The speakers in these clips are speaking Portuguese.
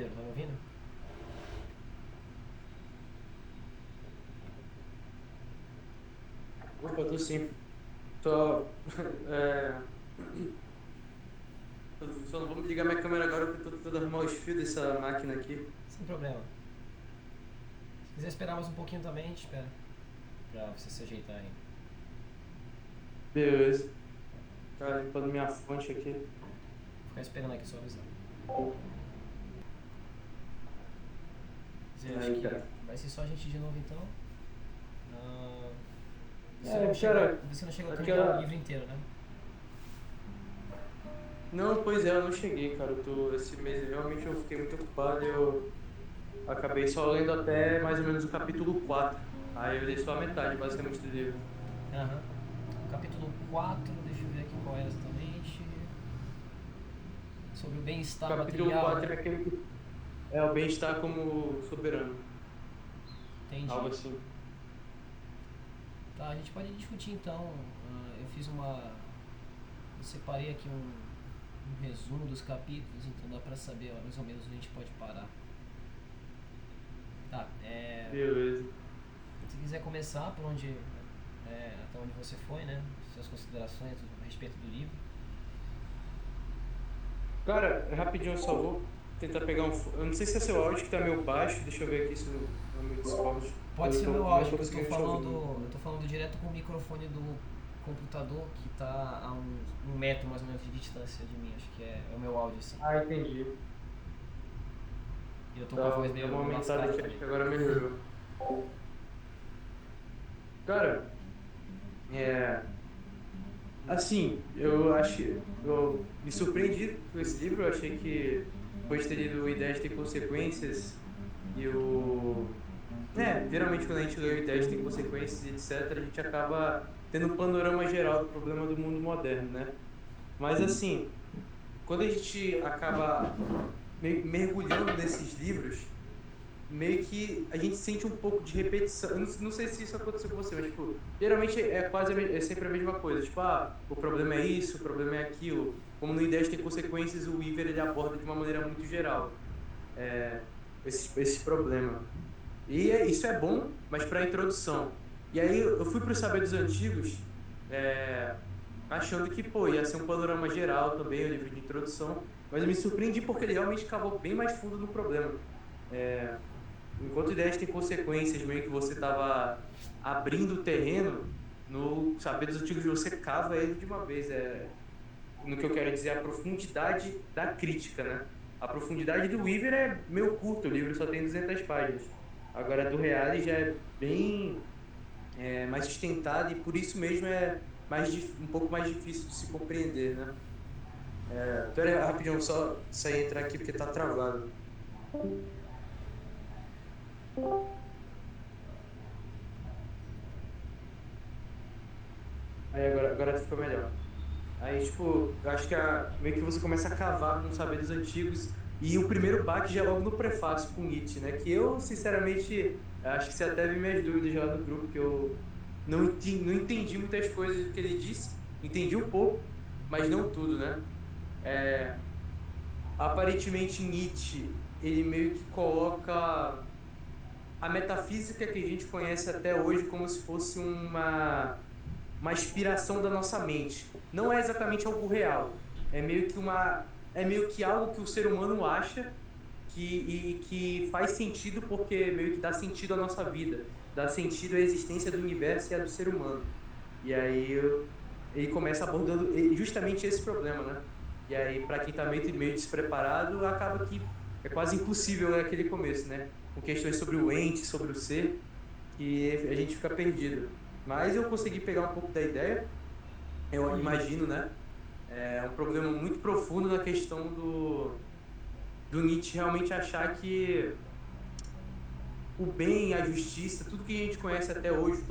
Pedro, tá me ouvindo? Opa, tô sim. Só, é, só não vou me ligar minha câmera agora porque eu tô tentando arrumar os fios dessa máquina aqui. Sem problema. Se quiser esperar mais um pouquinho também, a gente espera. Pra você se ajeitar aí. Beleza. Tá limpando minha fonte aqui. Vou ficar esperando aqui só avisar. Quer acho Aí, que cara. vai ser só a gente de novo então. Ah, É, cara, você não chegou a terminar o livro aquela. inteiro, né? Não, pois é, eu não cheguei, cara. Esse mês realmente eu fiquei muito ocupado e eu acabei só lendo até mais ou menos o capítulo 4. Aí eu li só a metade, basicamente, do livro. Aham. Capítulo 4, deixa eu ver aqui qual era exatamente. Sobre o O bem-estar capítulo material, 4 né? é aquele que é o bem-estar como soberano. Entendi. Algo assim. Tá, a gente pode discutir então. Eu fiz uma. Eu separei aqui um resumo dos capítulos, então dá pra saber ó, mais ou menos onde a gente pode parar. Tá, Beleza. se quiser começar por onde. Até onde você foi, né? Suas considerações a respeito do livro. Cara, rapidinho, eu só vou tentar pegar um. Eu não sei se é seu áudio que tá meio baixo. Deixa eu ver aqui se no meu Discord. Pode Eu ser o meu não áudio, tô que eu tô conseguindo te falando. ouvir. Eu tô falando direto com o microfone do computador que tá a um metro mais ou menos de distância de mim. Acho que é o meu áudio assim. Ah, entendi. E eu tô com a voz Dá meio, uma meio aumentada lascada aqui, acho também. que agora melhorou. Cara, é. Assim, eu acho que. Eu me surpreendi com esse livro. Eu achei que, depois de ter lido Ideias Têm Consequências, e o. Geralmente quando a gente lê Ideias Têm Consequências, etc., a gente acaba tendo um panorama geral do problema do mundo moderno, né? Mas assim, quando a gente acaba mergulhando nesses livros, meio que a gente sente um pouco de repetição. Eu não sei se isso aconteceu com você, mas tipo, geralmente é quase é sempre a mesma coisa. Tipo, o problema é isso, o problema é aquilo. Como no Ideias Tem Consequências, o Weaver ele aborda de uma maneira muito geral esse problema. Isso é bom, mas para introdução. E aí eu fui para o Saber dos Antigos, é, achando que, pô, ia ser um panorama geral também, o livro de introdução, mas eu me surpreendi porque ele realmente cavou bem mais fundo no problema. Enquanto ideias têm consequências, meio que você estava abrindo o terreno, no Saber dos Antigos você cava ele de uma vez. No que eu quero dizer, a profundidade da crítica, né? A profundidade do Weaver é meio curto, o livro só tem 200 páginas. Agora, do Reale já é bem mais sustentado e por isso mesmo é um pouco mais difícil de se compreender, né? Pera aí, rapidinho, só sair e entrar aqui porque tá travado. Aí agora ficou melhor. Aí, tipo, eu acho que meio que você começa a cavar com os saberes antigos. E o primeiro baque já é logo no prefácio com Nietzsche, né? Que eu, sinceramente, acho que você até viu minhas dúvidas já no grupo, que eu não entendi muitas coisas que ele disse. Entendi um pouco, mas não tudo, né? É, Aparentemente, Nietzsche, ele meio que coloca a metafísica que a gente conhece até hoje como se fosse uma inspiração da nossa mente. Não é exatamente algo real. É meio que algo que o ser humano acha e que faz sentido porque meio que dá sentido à nossa vida, dá sentido à existência do universo e à do ser humano. E aí ele começa abordando justamente esse problema, né? E aí, para quem está meio despreparado, acaba que é quase impossível aquele começo, né? Com questões sobre o ente, sobre o ser, que a gente fica perdido. Mas eu consegui pegar um pouco da ideia, eu imagino, né? É um problema muito profundo na questão do Nietzsche realmente achar que o bem, a justiça, tudo que a gente conhece até hoje,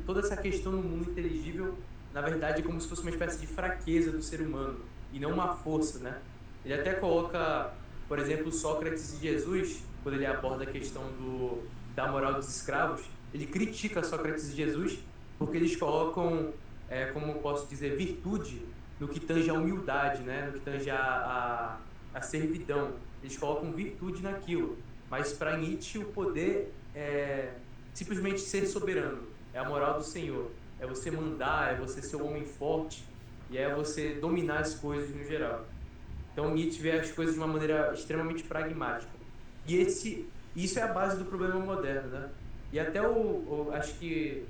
toda essa questão no mundo inteligível, na verdade é como se fosse uma espécie de fraqueza do ser humano, e não uma força, né? Ele até coloca, por exemplo, Sócrates e Jesus, quando ele aborda a questão da moral dos escravos, ele critica Sócrates e Jesus porque eles colocam, como eu posso dizer, virtude no que tange a humildade, né? No que tange a servidão. eles colocam virtude naquilo. Mas para Nietzsche, o poder é simplesmente ser soberano. É a moral do Senhor. É você mandar, é você ser um homem forte e é você dominar as coisas no geral. Então Nietzsche vê as coisas de uma maneira extremamente pragmática. E isso é a base do problema moderno, né? E até acho que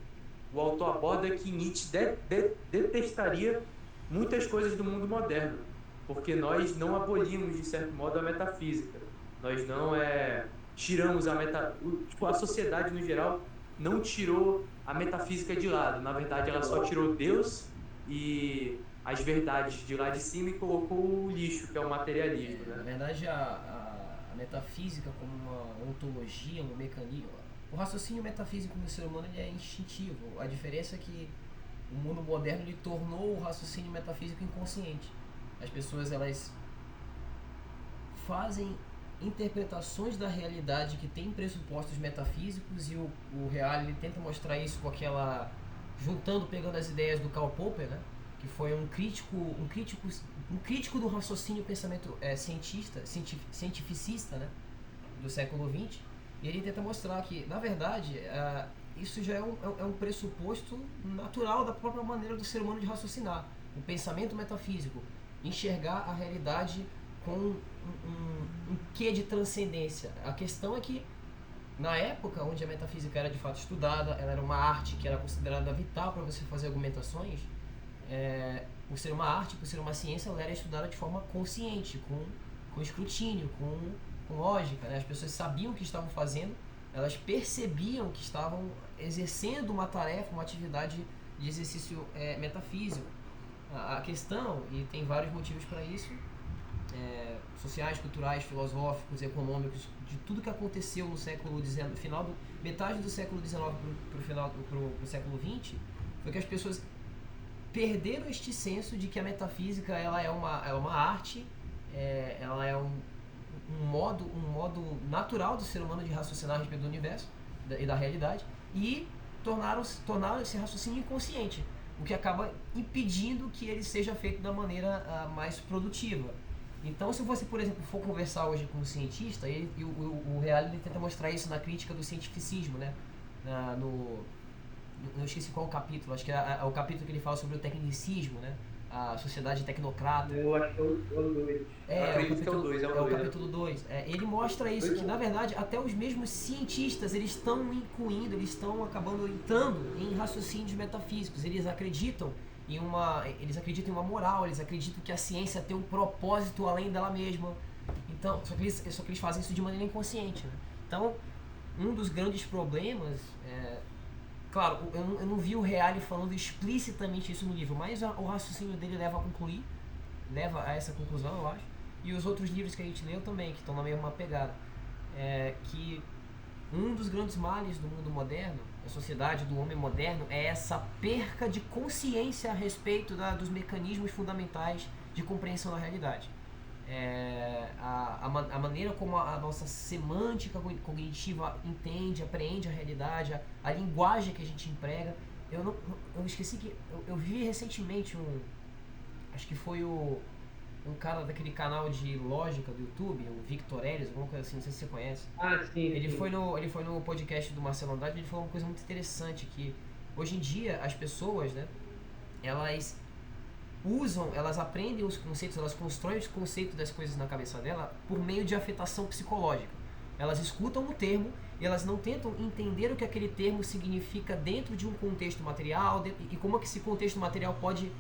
o autor aborda que Nietzsche detestaria muitas coisas do mundo moderno, porque nós não abolimos, de certo modo, a metafísica. Nós não tiramos tipo, a sociedade, no geral, não tirou a metafísica de lado. Na verdade, ela só tirou Deus e as verdades de lá de cima e colocou o lixo, que é o materialismo, Na né? verdade, a metafísica como uma ontologia, um mecanismo, o raciocínio metafísico no ser humano ele é instintivo. A diferença é que o mundo moderno ele tornou o raciocínio metafísico inconsciente. As pessoas elas fazem interpretações da realidade que tem pressupostos metafísicos e o Real ele tenta mostrar isso com aquela pegando as ideias do Karl Popper, né? Que foi um crítico do raciocínio e pensamento cientificista, né? Do século XX. E ele tenta mostrar que, na verdade, isso já é um pressuposto natural da própria maneira do ser humano de raciocinar. O pensamento metafísico, enxergar a realidade com um quê de transcendência. A questão é que, na época onde a metafísica era de fato estudada, ela era uma arte que era considerada vital para você fazer argumentações, por ser uma arte, por ser uma ciência, ela era estudada de forma consciente, com escrutínio, com lógica. Né? As pessoas sabiam o que estavam fazendo, elas percebiam que estavam exercendo uma tarefa, uma atividade de exercício metafísico. A questão, e tem vários motivos para isso, sociais, culturais, filosóficos, econômicos, de tudo que aconteceu no século XIX, metade do século XIX para o século XX, foi que as pessoas perderam este senso de que a metafísica ela é uma arte, ela é um modo natural do ser humano de raciocinar a respeito do universo e da realidade, e tornaram esse raciocínio inconsciente, o que acaba impedindo que ele seja feito da maneira mais produtiva. Então, se você, por exemplo, for conversar hoje com um cientista, o Real ele tenta mostrar isso na crítica do cientificismo, né? Não esqueci qual o capítulo, acho que é o capítulo que ele fala sobre o tecnicismo, né? A sociedade tecnocrata. Eu acho que é o 2. É o capítulo 2. Ele mostra isso, que na verdade até os mesmos cientistas eles estão incluindo, eles estão acabando entrando em raciocínios metafísicos. Eles acreditam em uma moral, eles acreditam que a ciência tem um propósito além dela mesma. Então, só que eles fazem isso de maneira inconsciente. Né? Então, um dos grandes problemas claro, eu não vi o Reale falando explicitamente isso no livro, mas o raciocínio dele leva a essa conclusão, eu acho. E os outros livros que a gente leu também, que estão na mesma pegada. Que um dos grandes males do mundo moderno, da sociedade, do homem moderno, é essa perca de consciência a respeito dos mecanismos fundamentais de compreensão da realidade. A maneira como a nossa semântica cognitiva entende, apreende a realidade, a linguagem que a gente emprega. Eu esqueci que eu vi recentemente acho que foi um cara daquele canal de lógica do YouTube, o Victor Ellis, alguma coisa assim, não sei se você conhece. Sim. Ele foi no podcast do Marcelo Andrade e ele falou uma coisa muito interessante, que hoje em dia as pessoas, né, elas aprendem os conceitos, elas constroem os conceitos das coisas na cabeça dela por meio de afetação psicológica. Elas escutam um termo e elas não tentam entender o que aquele termo significa dentro de um contexto material e como é que esse contexto material pode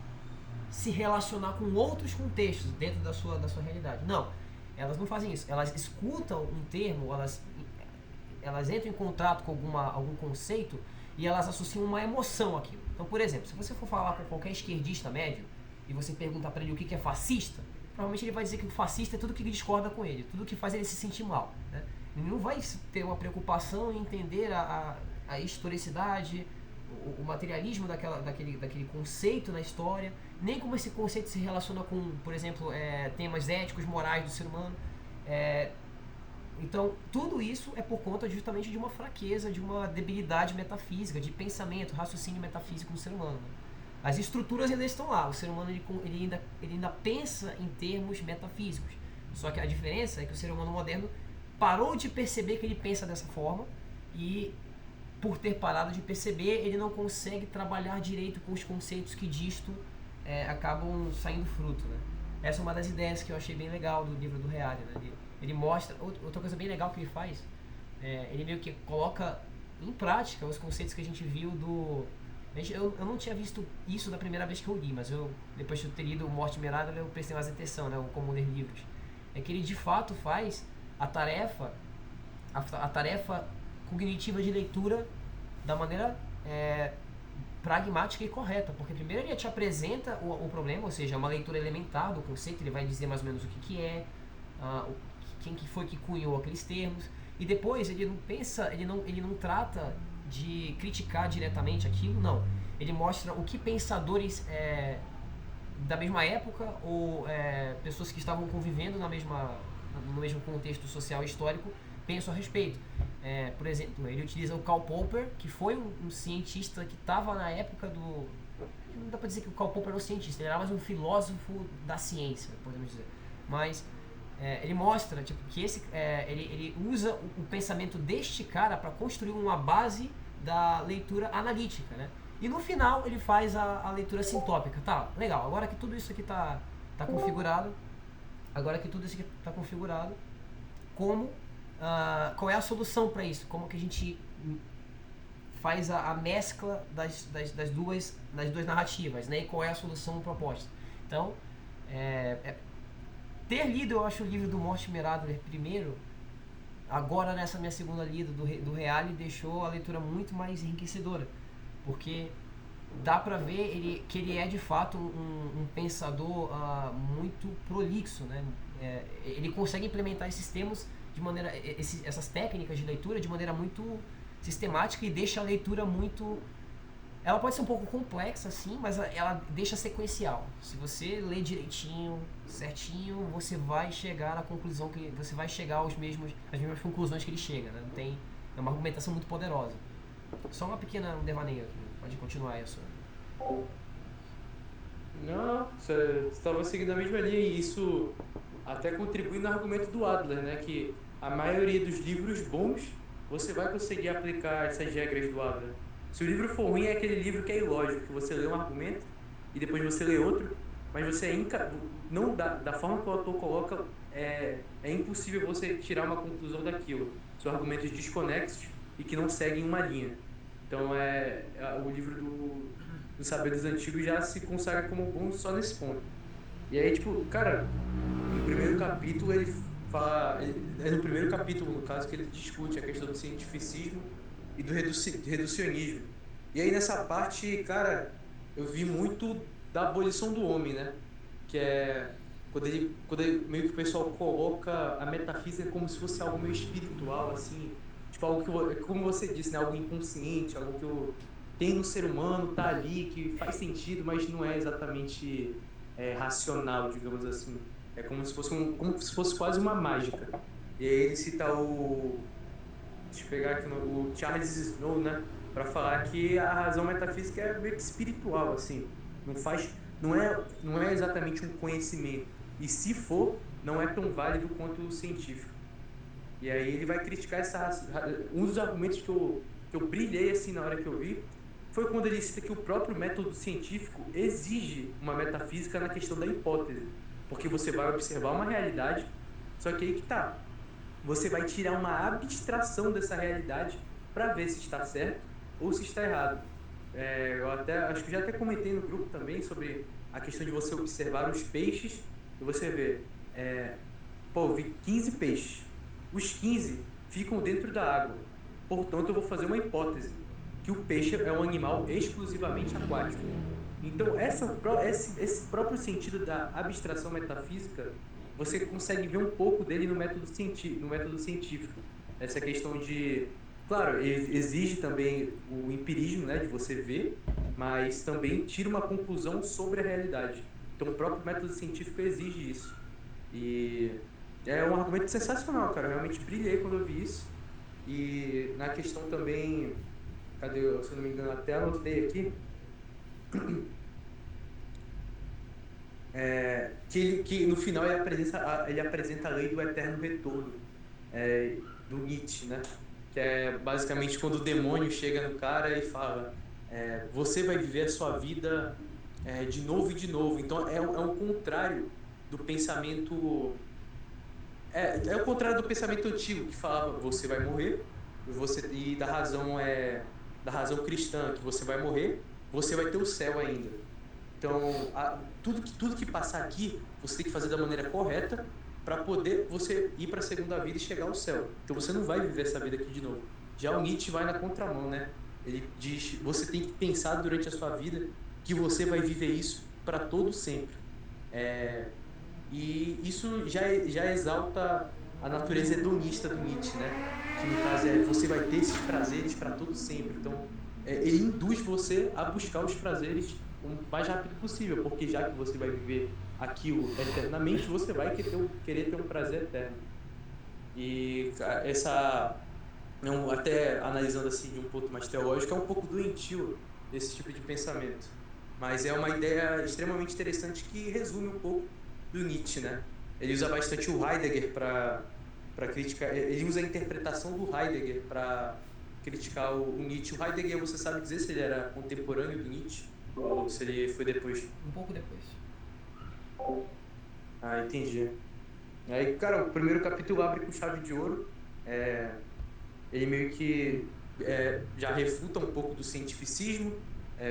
se relacionar com outros contextos dentro da sua realidade. Não, elas não fazem isso. Elas escutam um termo, elas entram em contato com algum conceito e elas associam uma emoção àquilo. Então, por exemplo, se você for falar com qualquer esquerdista médio e você perguntar para ele o que é fascista, provavelmente ele vai dizer que o fascista é tudo que discorda com ele, tudo que faz ele se sentir mal. Né? Ele não vai ter uma preocupação em entender a historicidade, o materialismo daquele conceito na história, nem como esse conceito se relaciona com, por exemplo, temas éticos, morais do ser humano. Então, tudo isso é por conta justamente de uma fraqueza, de uma debilidade metafísica, de pensamento, raciocínio metafísico no ser humano. As estruturas ainda estão lá, o ser humano ele ainda pensa em termos metafísicos, Só que a diferença é que o ser humano moderno parou de perceber que ele pensa dessa forma e, por ter parado de perceber, ele não consegue trabalhar direito com os conceitos que disto acabam saindo fruto, né? Essa é uma das ideias que eu achei bem legal do livro do Reale, né? Ele mostra, outra coisa bem legal que ele faz, ele meio que coloca em prática os conceitos que a gente viu do... Eu não tinha visto isso da primeira vez que eu li, mas depois de eu ter lido o Mortimer Adler, eu prestei mais atenção, né? Como ler livros. É que ele de fato faz a tarefa cognitiva de leitura da maneira pragmática e correta, porque primeiro ele te apresenta o problema, ou seja, uma leitura elementar do conceito, ele vai dizer mais ou menos o que é, quem que foi que cunhou aqueles termos, e depois ele não pensa, ele não trata de criticar diretamente aquilo, não. Ele mostra o que pensadores da mesma época ou pessoas que estavam convivendo no mesmo contexto social e histórico pensam a respeito. Por exemplo, ele utiliza o Karl Popper, que foi um cientista que estava na época do... Não dá para dizer que o Karl Popper era um cientista, ele era mais um filósofo da ciência, podemos dizer. Mas ele mostra que ele usa o pensamento deste cara para construir uma base da leitura analítica, né? E no final ele faz a leitura sintópica. Tá, legal, agora que tudo isso aqui tá configurado, qual é a solução para isso? Como que a gente faz a mescla das duas narrativas, né? E qual é a solução proposta? Então, ter lido, eu acho, o livro do Mortimer Adler primeiro, agora nessa minha segunda lida do Reale, deixou a leitura muito mais enriquecedora, porque dá pra ver que ele é de fato um pensador muito prolixo, né? Ele consegue implementar esses termos de maneira, essas técnicas de leitura de maneira muito sistemática e deixa a leitura muito... Ela pode ser um pouco complexa, sim, mas ela deixa sequencial. Se você ler direitinho, certinho, você vai chegar à conclusão que você vai chegar às mesmas conclusões que ele chega, né? É uma argumentação muito poderosa. Só um devaneio aqui. Pode continuar aí a sua. Não, você estava seguindo a mesma linha e isso até contribui no argumento do Adler, né? Que a maioria dos livros bons você vai conseguir aplicar essas regras do Adler. Se o livro for ruim, é aquele livro que é ilógico, que você lê um argumento e depois você lê outro, mas você não da forma que o autor coloca, é impossível você tirar uma conclusão daquilo. São argumentos desconexos e que não seguem uma linha. Então, o livro do Saberes Antigos já se consagra como bom só nesse ponto. E aí, tipo, cara, no primeiro capítulo ele fala... É no primeiro capítulo, no caso, que ele discute a questão do cientificismo e do reducionismo. E aí, nessa parte, cara, eu vi muito da abolição do homem, né? Que é quando meio que o pessoal coloca a metafísica como se fosse algo meio espiritual, assim, tipo algo que, como você disse, né, algo inconsciente, algo que tem no ser humano, tá ali, que faz sentido, mas não é exatamente racional, digamos assim. É como se fosse quase uma mágica. E aí ele cita deixa eu pegar aqui o Charles Snow, né, para falar que a razão metafísica é meio que espiritual, assim, não é exatamente um conhecimento, e se for, não é tão válido quanto o científico. E aí ele vai criticar um dos argumentos que eu brilhei assim na hora que eu vi foi quando ele cita que o próprio método científico exige uma metafísica na questão da hipótese, porque você vai observar uma realidade, só que aí que tá, você vai tirar uma abstração dessa realidade para ver se está certo ou se está errado. Eu acho que já até comentei no grupo também sobre a questão de você observar os peixes e você ver, eu vi 15 peixes, os 15 ficam dentro da água, portanto eu vou fazer uma hipótese, que o peixe é um animal exclusivamente aquático. Então esse próprio sentido da abstração metafísica, você consegue ver um pouco dele no método científico. Essa questão de... Claro, exige também o empirismo, né, de você ver, mas também tira uma conclusão sobre a realidade. Então o próprio método científico exige isso. E é um argumento sensacional, cara. Eu realmente brilhei quando eu vi isso. E na questão também... Cadê? Se eu não me engano, até anotei aqui. que no final ele apresenta a lei do eterno retorno, do Nietzsche, né? Que é basicamente quando o demônio chega no cara e fala: você vai viver a sua vida de novo e de novo. Então é o contrário do pensamento. É o contrário do pensamento antigo que falava: você vai morrer, e da razão cristã, que você vai morrer, você vai ter o céu ainda. Então, tudo que passar aqui, você tem que fazer da maneira correta para poder você ir para a segunda vida e chegar ao céu. Então, você não vai viver essa vida aqui de novo. Já o Nietzsche vai na contramão, né? Ele diz: você tem que pensar durante a sua vida que você vai viver isso para todo sempre. É, e isso já exalta a natureza hedonista do Nietzsche, né? Que no caso você vai ter esses prazeres para todo sempre. Então, ele induz você a buscar os prazeres o mais rápido possível, porque já que você vai viver aquilo eternamente, você vai querer ter um prazer eterno. E até analisando assim de um ponto mais teológico, é um pouco doentio esse tipo de pensamento. Mas é uma ideia extremamente interessante que resume um pouco do Nietzsche, né? Ele usa bastante o Heidegger para criticar. Ele usa a interpretação do Heidegger para criticar o Nietzsche. O Heidegger, você sabe dizer se ele era contemporâneo do Nietzsche ou se ele foi depois? Um pouco depois. Ah, entendi. Aí, cara, o primeiro capítulo abre com chave de ouro. É, ele meio que já refuta um pouco do cientificismo,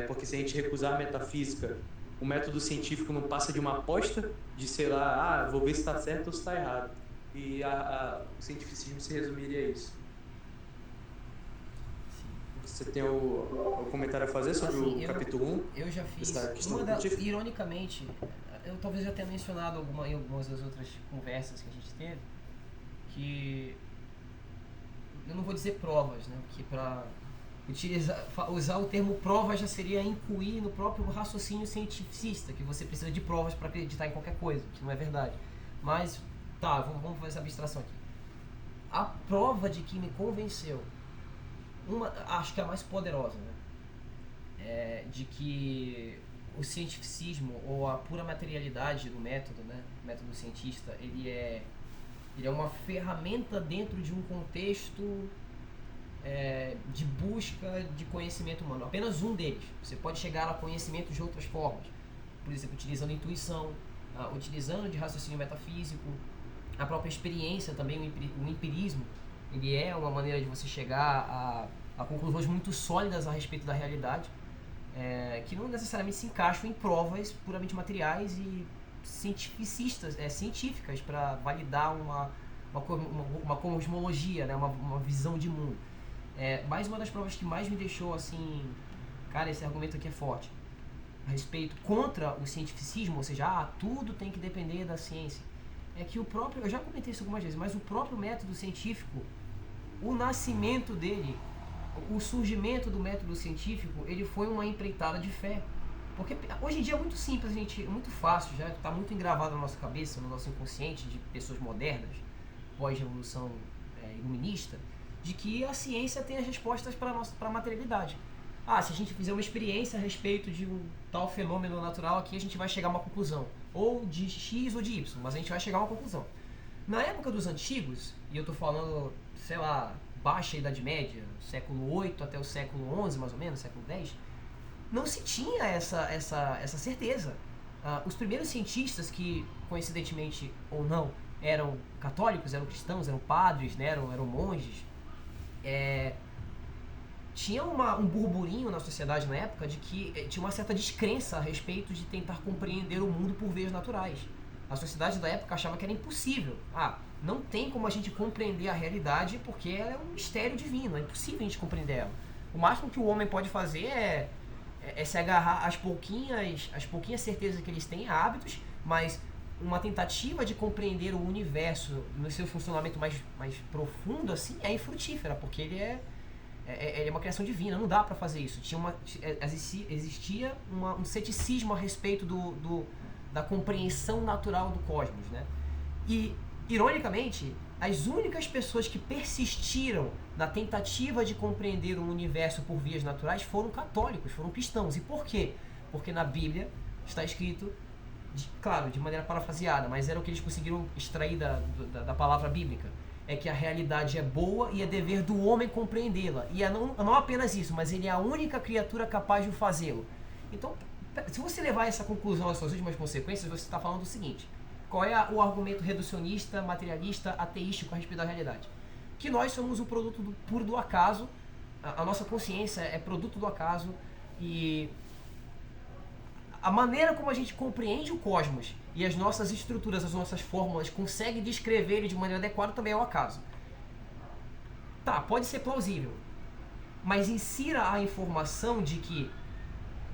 porque se a gente recusar a metafísica, o método científico não passa de uma aposta, de sei lá, vou ver se está certo ou se está errado. E o cientificismo se resumiria a isso. Sim. Você tem o comentário a fazer sobre Assim, o capítulo 1? Eu já fiz. Dessa questão científica? Ironicamente, eu talvez já tenha mencionado em algumas das outras conversas que a gente teve, que eu não vou dizer provas, né? Porque para usar o termo prova já seria incluir no próprio raciocínio cientificista, que você precisa de provas para acreditar em qualquer coisa, que não é verdade. Mas, tá, vamos fazer essa abstração aqui. A prova de que me convenceu, acho que é a mais poderosa, né? De que o cientificismo ou a pura materialidade do método, né? O método cientista, ele é uma ferramenta dentro de um contexto de busca de conhecimento humano. Apenas um deles. Você pode chegar a conhecimento de outras formas. Por exemplo, utilizando intuição, utilizando de raciocínio metafísico, a própria experiência também, o empirismo, ele é uma maneira de você chegar a conclusões muito sólidas a respeito da realidade, que não necessariamente se encaixam em provas puramente materiais e científicas para validar uma cosmologia, né? uma visão de mundo. Mais uma das provas que mais me deixou assim, cara, esse argumento aqui é forte, a respeito contra o cientificismo, ou seja, tudo tem que depender da ciência, é que eu já comentei isso algumas vezes, mas o próprio método científico, o nascimento dele, o surgimento do método científico, ele foi uma empreitada de fé. Porque hoje em dia é muito simples, muito fácil, já está muito engravado na nossa cabeça, no nosso inconsciente de pessoas modernas, pós-revolução iluminista, de que a ciência tem as respostas para a materialidade. Se a gente fizer uma experiência a respeito de um tal fenômeno natural aqui, a gente vai chegar a uma conclusão. Ou de X ou de Y, mas a gente vai chegar a uma conclusão. Na época dos antigos, e eu estou falando, sei lá, baixa Idade Média, século VIII até o século XI, mais ou menos, século X, não se tinha essa certeza. Os primeiros cientistas que, coincidentemente ou não, eram católicos, eram cristãos, eram padres, né, eram monges, tinha um burburinho na sociedade na época de que tinha uma certa descrença a respeito de tentar compreender o mundo por veias naturais. A sociedade da época achava que era impossível. Não tem como a gente compreender a realidade porque ela é um mistério divino, é impossível a gente compreender ela. O máximo que o homem pode fazer é se agarrar às pouquinhas certezas que eles têm, a hábitos, mas uma tentativa de compreender o universo no seu funcionamento mais profundo assim é infrutífera, porque ele é uma criação divina, não dá para fazer isso. Existia um ceticismo a respeito da compreensão natural do cosmos, né? E, ironicamente, as únicas pessoas que persistiram na tentativa de compreender o universo por vias naturais foram católicos, foram cristãos. E por quê? Porque na Bíblia está escrito claro, de maneira parafraseada, mas era o que eles conseguiram extrair da palavra bíblica. É que a realidade é boa e é dever do homem compreendê-la. E não apenas isso, mas ele é a única criatura capaz de fazê-lo. Então, se você levar essa conclusão às suas últimas consequências, você está falando o seguinte: qual é o argumento reducionista, materialista, ateístico a respeito da realidade? Que nós somos o produto puro do acaso, a nossa consciência é produto do acaso, e a maneira como a gente compreende o cosmos e as nossas estruturas, as nossas fórmulas, consegue descrever ele de maneira adequada também é o acaso. Tá, pode ser plausível, mas insira a informação de que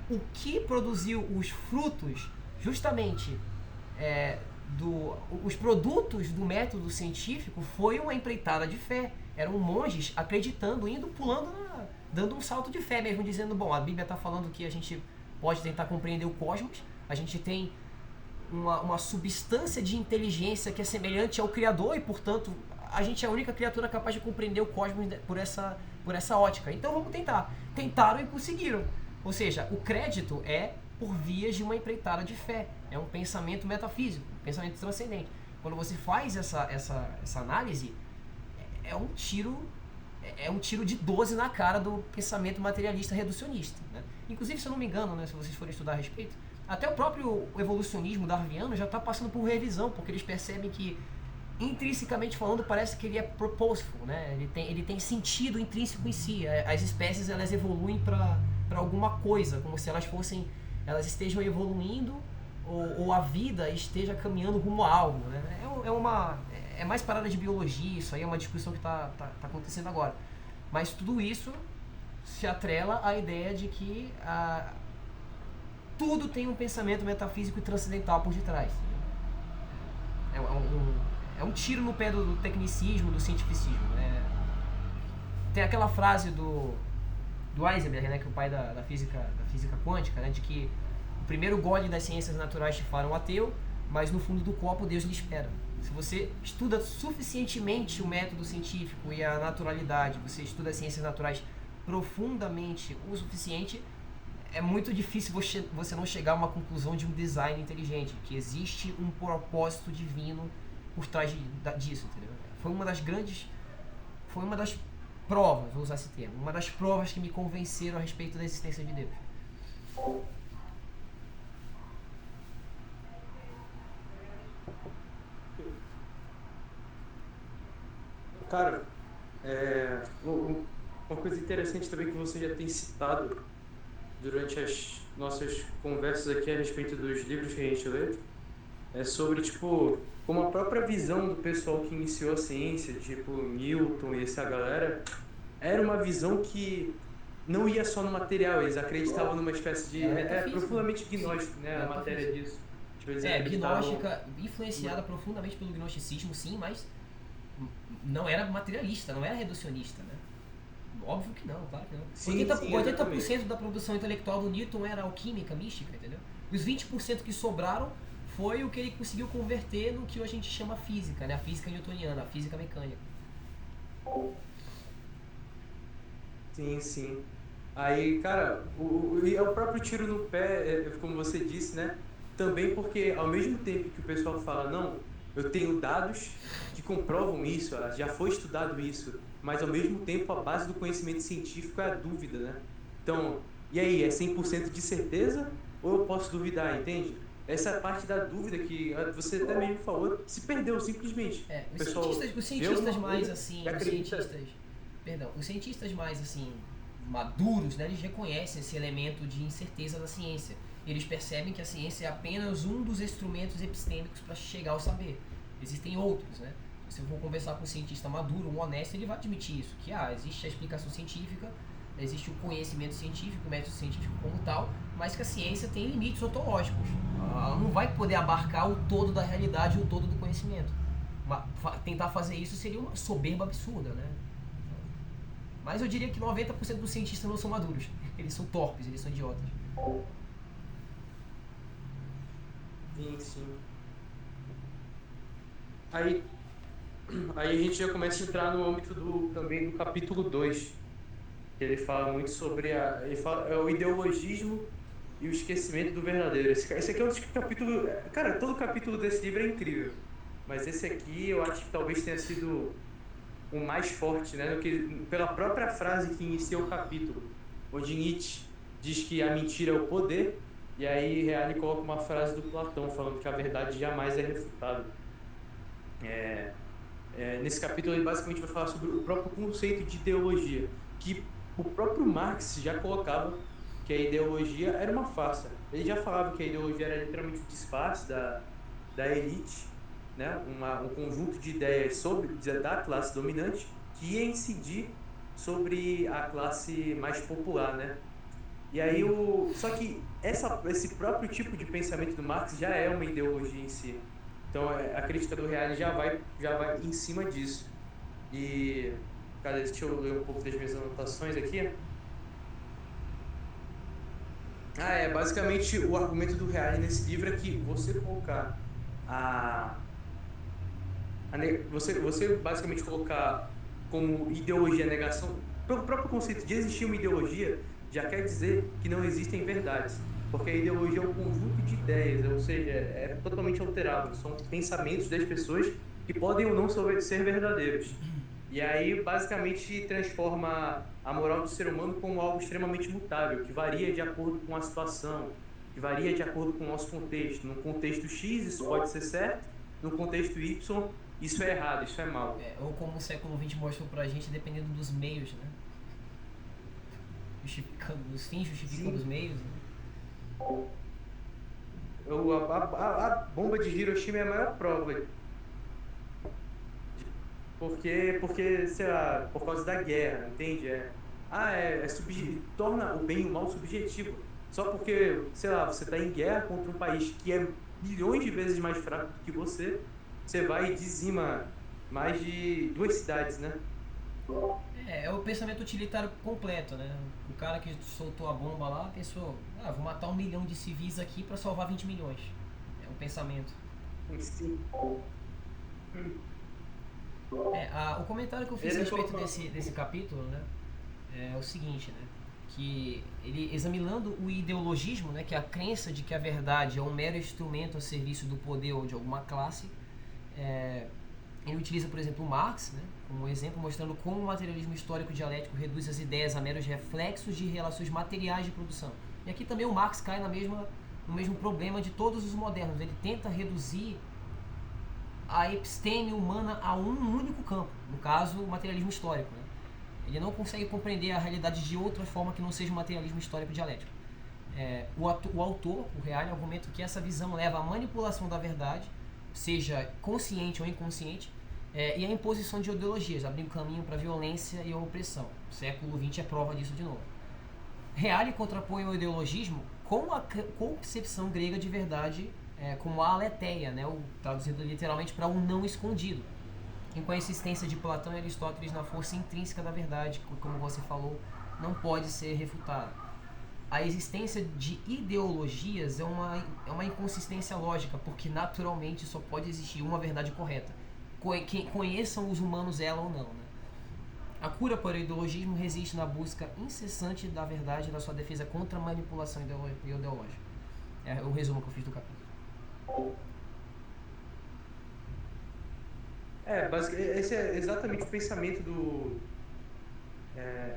o que produziu os frutos, justamente, os produtos do método científico, foi uma empreitada de fé. Eram monges acreditando, indo, pulando, dando um salto de fé mesmo, dizendo, bom, a Bíblia está falando que a gente pode tentar compreender o cosmos, a gente tem uma substância de inteligência que é semelhante ao Criador e, portanto, a gente é a única criatura capaz de compreender o cosmos por essa ótica. Então vamos tentar. Tentaram e conseguiram. Ou seja, o crédito é por vias de uma empreitada de fé. É um pensamento metafísico, um pensamento transcendente. Quando você faz essa análise, é um tiro de 12 na cara do pensamento materialista reducionista, né? Inclusive, se eu não me engano, né, se vocês forem estudar a respeito, até o próprio evolucionismo darwiniano já está passando por revisão, porque eles percebem que, intrinsecamente falando, parece que ele é purposeful, né? Ele tem sentido intrínseco em si. As espécies, elas evoluem para alguma coisa, como se elas estejam evoluindo ou a vida esteja caminhando rumo a algo, né? É mais parada de biologia, isso aí é uma discussão que está acontecendo agora. Mas tudo isso se atrela à ideia de que tudo tem um pensamento metafísico e transcendental por detrás. É um tiro no pé do tecnicismo, do cientificismo. Tem aquela frase do Heisenberg, né, que é o pai da física quântica, né, de que o primeiro gole das ciências naturais te fará um ateu, mas no fundo do copo Deus lhe espera. Se você estuda suficientemente o método científico e a naturalidade, você estuda as ciências naturais profundamente o suficiente, é muito difícil você não chegar a uma conclusão de um design inteligente, que existe um propósito divino por trás disso, entendeu? Foi uma das provas, vou usar esse termo, uma das provas que me convenceram a respeito da existência de Deus. Cara, uma coisa interessante também que você já tem citado durante as nossas conversas aqui a respeito dos livros que a gente lê, é sobre, tipo, como a própria visão do pessoal que iniciou a ciência, tipo Newton e essa galera, era uma visão que não ia só no material, eles acreditavam numa espécie de... profundamente gnóstico, né, a matéria disso. Tipo, eles gnóstica, influenciada profundamente pelo gnosticismo, sim, mas não era materialista, não era reducionista, né? Óbvio que não, claro que não. Sim, 80% da produção intelectual do Newton era alquímica, mística, entendeu? Os 20% que sobraram foi o que ele conseguiu converter no que a gente chama física, né? A física newtoniana, a física mecânica. Sim. Aí, cara, é o próprio tiro no pé, como você disse, né? Também porque, ao mesmo tempo que o pessoal fala, não, eu tenho dados que comprovam isso, já foi estudado isso, mas ao mesmo tempo a base do conhecimento científico é a dúvida, né? Então, e aí, é 100% de certeza ou eu posso duvidar, entende? Essa parte da dúvida que você até mesmo falou, se perdeu simplesmente. Os cientistas mais assim, os cientistas mais assim, maduros, né, eles reconhecem esse elemento de incerteza da ciência. Eles percebem que a ciência é apenas um dos instrumentos epistêmicos para chegar ao saber. Existem outros, né? Se eu for conversar com um cientista maduro, um honesto, ele vai admitir isso, que existe a explicação científica, existe o conhecimento científico, o método científico como tal, mas que a ciência tem limites ontológicos. Ela não vai poder abarcar o todo da realidade, o todo do conhecimento. Tentar fazer isso seria uma soberba absurda, né? Mas eu diria que 90% dos cientistas não são maduros. Eles são torpes, eles são idiotas. Sim. Aí a gente já começa a entrar no âmbito também do capítulo 2, que ele fala muito sobre o ideologismo e o esquecimento do verdadeiro. Esse aqui é um capítulo. Cara, todo capítulo desse livro é incrível. Mas esse aqui eu acho que talvez tenha sido o mais forte, né? Pela própria frase que inicia o capítulo, onde Nietzsche diz que a mentira é o poder, e aí Reale coloca uma frase do Platão falando que a verdade jamais é refutada. Nesse capítulo ele basicamente vai falar sobre o próprio conceito de ideologia, que o próprio Marx já colocava que a ideologia era uma farsa. Ele já falava que a ideologia era literalmente um disfarce da elite, né? Um conjunto de ideias da classe dominante que ia incidir sobre a classe mais popular, né? E aí só que esse próprio tipo de pensamento do Marx já é uma ideologia em si. Então a crítica do Reale já vai em cima disso. E, cara, deixa eu ler um pouco das minhas anotações aqui. Basicamente o argumento do Reale nesse livro é que você colocar você basicamente colocar como ideologia a negação, pelo próprio conceito de existir uma ideologia, já quer dizer que não existem verdades. Porque a ideologia é um conjunto de ideias, ou seja, é totalmente alterável. São pensamentos das pessoas que podem ou não ser verdadeiros. E aí, basicamente, transforma a moral do ser humano como algo extremamente mutável, que varia de acordo com a situação, que varia de acordo com o nosso contexto. No contexto X, isso pode ser certo, no contexto Y, isso é errado, isso é mal. Ou como o século XX mostrou pra gente, dependendo dos meios, né? Justificando os fins, justificando os meios, né? A bomba de Hiroshima é a maior prova. Porque, sei lá, por causa da guerra, entende? Torna o bem e o mal subjetivo. Só porque, sei lá, você está em guerra contra um país que é milhões de vezes mais fraco do que você vai e dizima mais de 2 cidades, né? É o pensamento utilitário completo, né? O cara que soltou a bomba lá pensou, vou matar 1 milhão de civis aqui para salvar 20 milhões. É um pensamento. Sim. O comentário que eu fiz a respeito desse capítulo, né, é o seguinte, né, que ele, examinando o ideologismo, né, que é a crença de que a verdade é um mero instrumento a serviço do poder ou de alguma classe, ele utiliza, por exemplo, o Marx, né, como exemplo, mostrando como o materialismo histórico dialético reduz as ideias a meros reflexos de relações materiais de produção. E aqui também o Marx cai no mesmo problema de todos os modernos. Ele tenta reduzir a episteme humana a um único campo, no caso, o materialismo histórico, né? Ele não consegue compreender a realidade de outra forma que não seja o materialismo histórico dialético. O autor, o Reale, argumenta que essa visão leva à manipulação da verdade, seja consciente ou inconsciente, e à imposição de ideologias, abrindo caminho para a violência e a opressão. O século XX é prova disso de novo. Reale contrapõe o ideologismo com a concepção grega de verdade, como a aletheia, né, traduzido literalmente para o não escondido, e com a insistência de Platão e Aristóteles na força intrínseca da verdade, que, como você falou, não pode ser refutada. A existência de ideologias é uma inconsistência lógica, porque naturalmente só pode existir uma verdade correta. Conheçam os humanos ela ou não, né? A cura para o ideologismo resiste na busca incessante da verdade e da sua defesa contra a manipulação ideológica. É o resumo que eu fiz do capítulo. Esse é exatamente o pensamento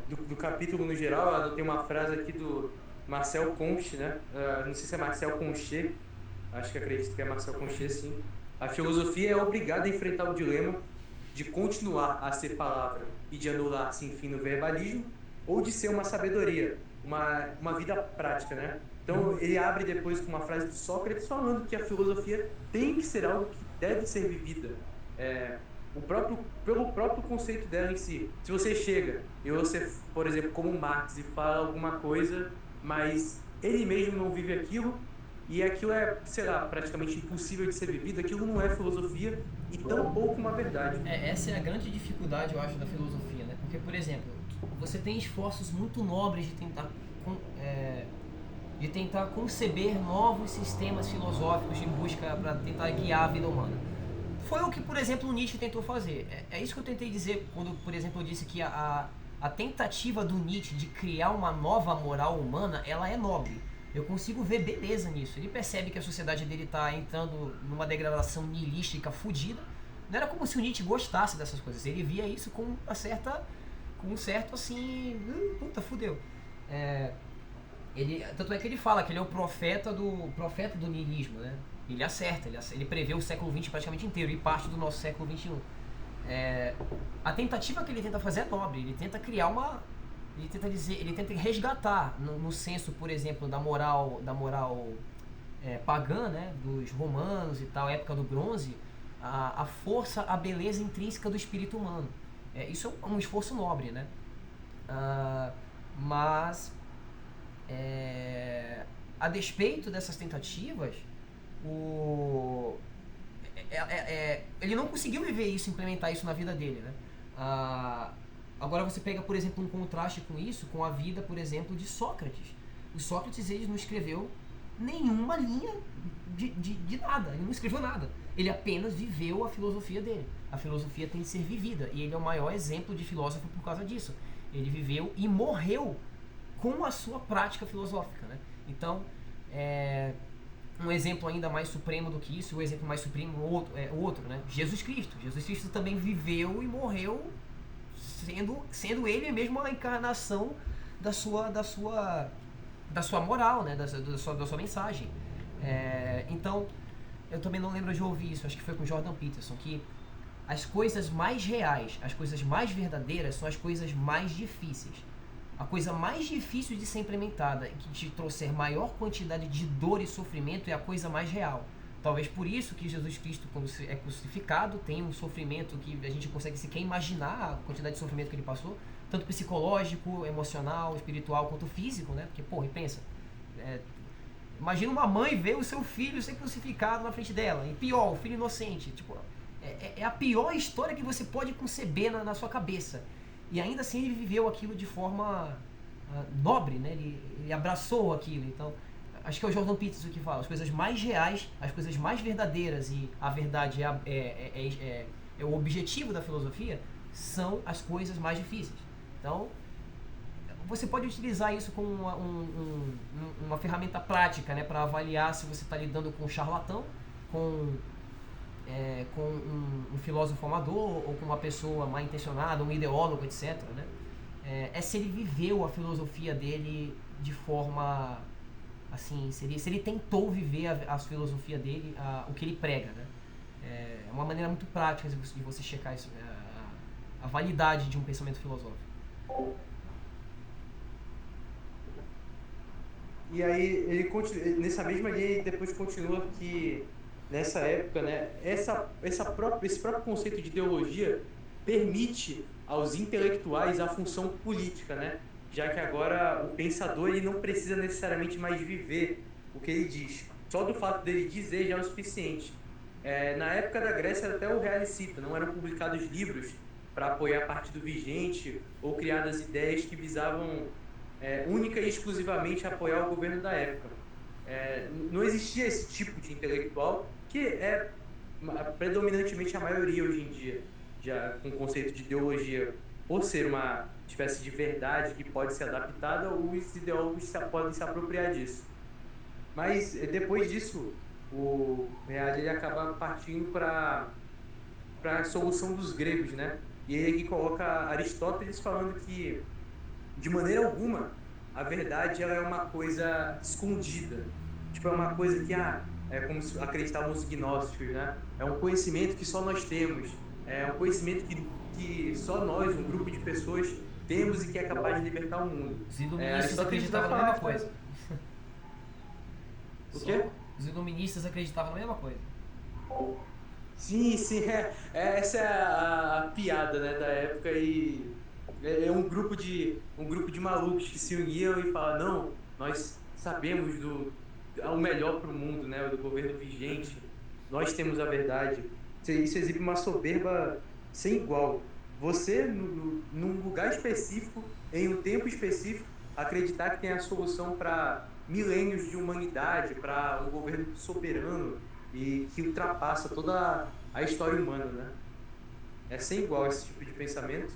do capítulo no geral. Tem uma frase aqui do Marcel Conche, né? Não sei se é Marcel Conche, acredito que é Marcel Conche, sim. A filosofia é obrigada a enfrentar o dilema de continuar a ser palavra e de anular-se, enfim, no verbalismo, ou de ser uma sabedoria, uma vida prática, né? Então, ele abre depois com uma frase de Sócrates falando que a filosofia tem que ser algo que deve ser vivida. Pelo próprio conceito dela em si. Se você chega e você, por exemplo, como Marx, e fala alguma coisa, mas ele mesmo não vive aquilo, e aquilo é, sei lá, praticamente impossível de ser vivido, aquilo não é filosofia e tampouco uma verdade. Essa é a grande dificuldade, eu acho, da filosofia, né? Porque, por exemplo, você tem esforços muito nobres de tentar conceber novos sistemas filosóficos em busca para tentar guiar a vida humana. Foi o que, por exemplo, Nietzsche tentou fazer. É isso que eu tentei dizer quando, por exemplo, eu disse que a tentativa do Nietzsche de criar uma nova moral humana, ela é nobre. eu consigo ver beleza nisso. Ele percebe que a sociedade dele está entrando numa degradação nihilística fodida. Não era como se o Nietzsche gostasse dessas coisas. Ele via isso com um certo assim, puta, fudeu. Tanto é que ele fala que ele é o profeta do niilismo, né? Ele acerta, ele prevê o século XX praticamente inteiro e parte do nosso século XXI. A tentativa que ele tenta fazer é nobre. Ele tenta criar ele tenta resgatar no senso, por exemplo, da moral pagã, né, dos romanos e tal, época do bronze, a força, a beleza intrínseca do espírito humano. Isso é um esforço nobre, né? Mas a despeito dessas tentativas, ele não conseguiu viver isso, implementar isso na vida dele, né? Agora você pega, por exemplo, um contraste com isso, com a vida, por exemplo, de Sócrates. O Sócrates, ele não escreveu nenhuma linha de nada, ele não escreveu nada. Ele apenas viveu a filosofia dele. A filosofia tem de ser vivida, e ele é o maior exemplo de filósofo por causa disso. Ele viveu e morreu com a sua prática filosófica, né? Então, um exemplo ainda mais supremo do que isso, o exemplo mais supremo o outro, né? Jesus Cristo. Jesus Cristo também viveu e morreu sendo ele mesmo a encarnação da sua moral, né? da sua mensagem. Então, eu também não lembro de ouvir isso, acho que foi com Jordan Peterson, que as coisas mais reais, as coisas mais verdadeiras são as coisas mais difíceis. A coisa mais difícil de ser implementada e que te trouxer maior quantidade de dor e sofrimento é a coisa mais real. Talvez por isso que Jesus Cristo, quando é crucificado, tem um sofrimento que a gente consegue sequer imaginar a quantidade de sofrimento que ele passou, tanto psicológico, emocional, espiritual, quanto físico, né? Porque, porra, pensa, imagina uma mãe ver o seu filho ser crucificado na frente dela, e pior, o filho inocente, tipo, é a pior história que você pode conceber na sua cabeça. E ainda assim ele viveu aquilo de forma nobre, né? Ele abraçou aquilo. Então, acho que é o Jordan Peterson que fala, as coisas mais reais, as coisas mais verdadeiras, e a verdade é o objetivo da filosofia, são as coisas mais difíceis. Então, você pode utilizar isso como uma ferramenta prática, né, para avaliar se você está lidando com um charlatão, com um filósofo amador, ou com uma pessoa mal intencionada, um ideólogo, etc. Né? Se ele viveu a filosofia dele de forma assim, se ele tentou viver a filosofia dele, o que ele prega, né? É uma maneira muito prática de você checar isso, a validade de um pensamento filosófico. E aí ele continua, nessa mesma linha ele depois continua que nessa época, né, esse próprio conceito de ideologia permite aos intelectuais a função política, né? Já que agora o pensador ele não precisa necessariamente mais viver o que ele diz. Só do fato dele dizer já é o suficiente. Na época da Grécia até o Reale cita, não eram publicados livros para apoiar partido vigente ou criadas ideias que visavam única e exclusivamente apoiar o governo da época. Não existia esse tipo de intelectual, que é predominantemente a maioria hoje em dia, já com o conceito de ideologia, por ser uma espécie de verdade que pode ser adaptada, os ideólogos podem se apropriar disso. Mas depois disso, o Reale ele acaba partindo para a solução dos gregos, né? E ele aqui coloca Aristóteles falando que, de maneira alguma, a verdade ela é uma coisa escondida. Tipo, é uma coisa que é como acreditavam os gnósticos, né? É um conhecimento que só nós temos. É um conhecimento que só nós, um grupo de pessoas, temos e que é capaz de libertar o mundo. Os iluministas acreditavam na mesma coisa. O quê? Os iluministas acreditavam na mesma coisa. Sim, essa é a piada, né, da época, e é um grupo de malucos que se uniam e falam, não, nós sabemos o melhor para o mundo, né, do governo vigente, nós temos a verdade. Isso exibe uma soberba sem igual. Você, num lugar específico, em um tempo específico, acreditar que tem a solução para milênios de humanidade, para um governo soberano e que ultrapassa toda a história humana, né? É sem igual esse tipo de pensamento.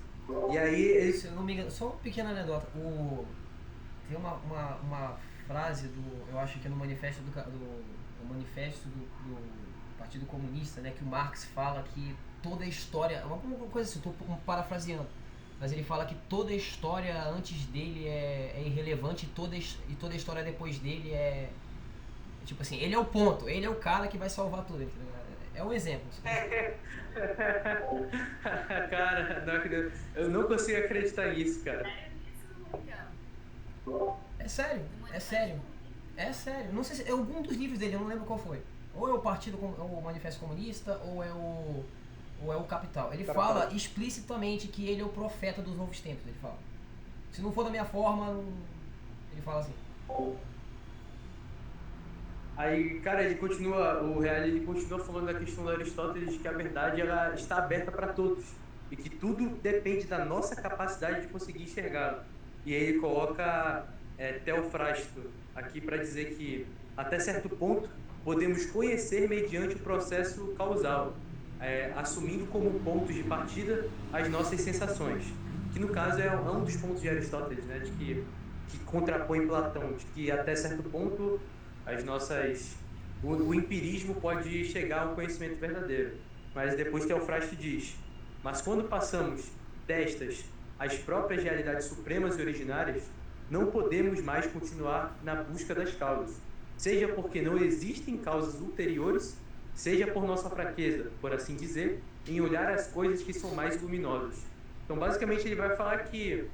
E aí Se eu não me engano, só uma pequena anedota. Tem uma frase eu acho que é no manifesto do manifesto do Partido Comunista, né, que o Marx fala que toda a história, uma coisa assim, estou parafraseando, mas ele fala que toda a história antes dele é irrelevante e toda a história depois dele tipo assim, ele é o ponto, ele é o cara que vai salvar tudo, entendeu? É um exemplo. Cara, eu não consigo acreditar nisso, cara. É sério, é sério. É sério. Não sei se é algum dos livros dele, eu não lembro qual foi. Ou é o Manifesto Comunista, ou é o Capital. Ele Capital. fala explicitamente que ele é o profeta dos novos tempos, ele fala. Se não for da minha forma, ele fala assim. Aí, cara, o Real ele continua falando da questão do Aristóteles, que a verdade ela está aberta para todos e que tudo depende da nossa capacidade de conseguir enxergá-lo. E aí ele coloca Teofrasto aqui para dizer que até certo ponto podemos conhecer mediante o processo causal, assumindo como pontos de partida as nossas sensações, que no caso é um dos pontos de Aristóteles, né, que contrapõe Platão, de que até certo ponto o empirismo pode chegar ao conhecimento verdadeiro. Mas depois Teofrasto diz: mas quando passamos destas às próprias realidades supremas e originárias, não podemos mais continuar na busca das causas, seja porque não existem causas ulteriores, seja por nossa fraqueza, por assim dizer, em olhar as coisas que são mais luminosas. Então, basicamente, ele vai falar que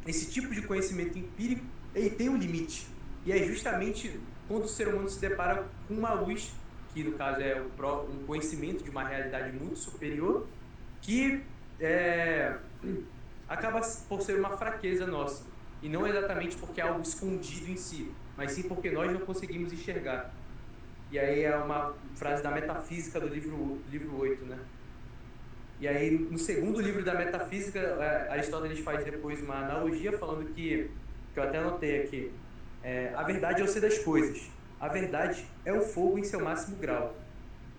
esse tipo de conhecimento empírico ele tem um limite. E é justamente quando o ser humano se depara com uma luz, que no caso é um conhecimento de uma realidade muito superior, que acaba por ser uma fraqueza nossa. E não exatamente porque é algo escondido em si, mas sim porque nós não conseguimos enxergar. E aí é uma frase da metafísica do livro 8, né? E aí, no segundo livro da Metafísica, Aristóteles faz depois uma analogia falando que eu até anotei aqui, a verdade é o ser das coisas. A verdade é o fogo em seu máximo grau.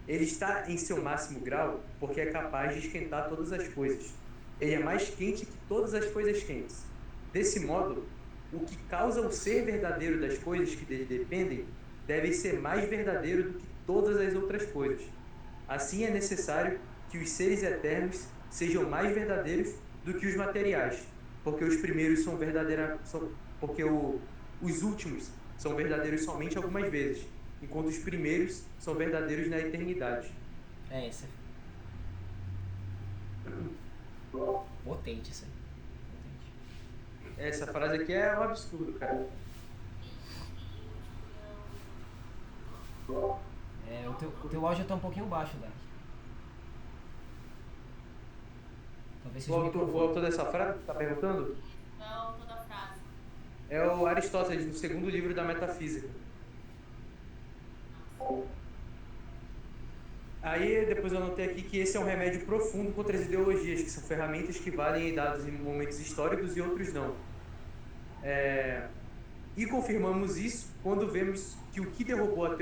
Ele está em seu máximo grau porque é capaz de esquentar todas as coisas. Ele é mais quente que todas as coisas quentes. Desse modo, o que causa o ser verdadeiro das coisas que dele dependem deve ser mais verdadeiro do que todas as outras coisas. Assim é necessário que os seres eternos sejam mais verdadeiros do que os materiais, porque os primeiros os últimos são verdadeiros somente algumas vezes, enquanto os primeiros são verdadeiros na eternidade. É esse. Potente isso aí. Potente. Essa frase aqui é um absurdo, cara. O teu áudio tá um pouquinho baixo, Dark. Talvez seja O autor dessa frase tá perguntando? Não, toda a frase. É o Aristóteles, no segundo livro da Metafísica. Aí depois eu anotei aqui que esse é um remédio profundo contra as ideologias, que são ferramentas que valem dados em momentos históricos e outros não. E confirmamos isso quando vemos que o que derrubou a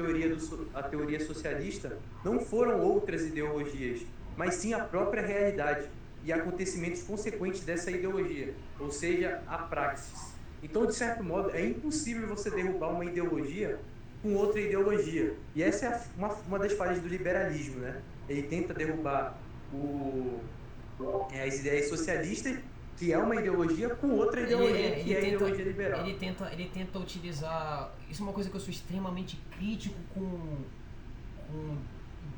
teoria socialista não foram outras ideologias, mas sim a própria realidade e acontecimentos consequentes dessa ideologia, ou seja, a praxis. Então, de certo modo, é impossível você derrubar uma ideologia com outra ideologia. E essa é uma das falhas do liberalismo, né? Ele tenta derrubar as ideias socialistas, que é uma ideologia, com outra ideologia, que é a ideologia liberal. Ele tenta utilizar... Isso é uma coisa que eu sou extremamente crítico com o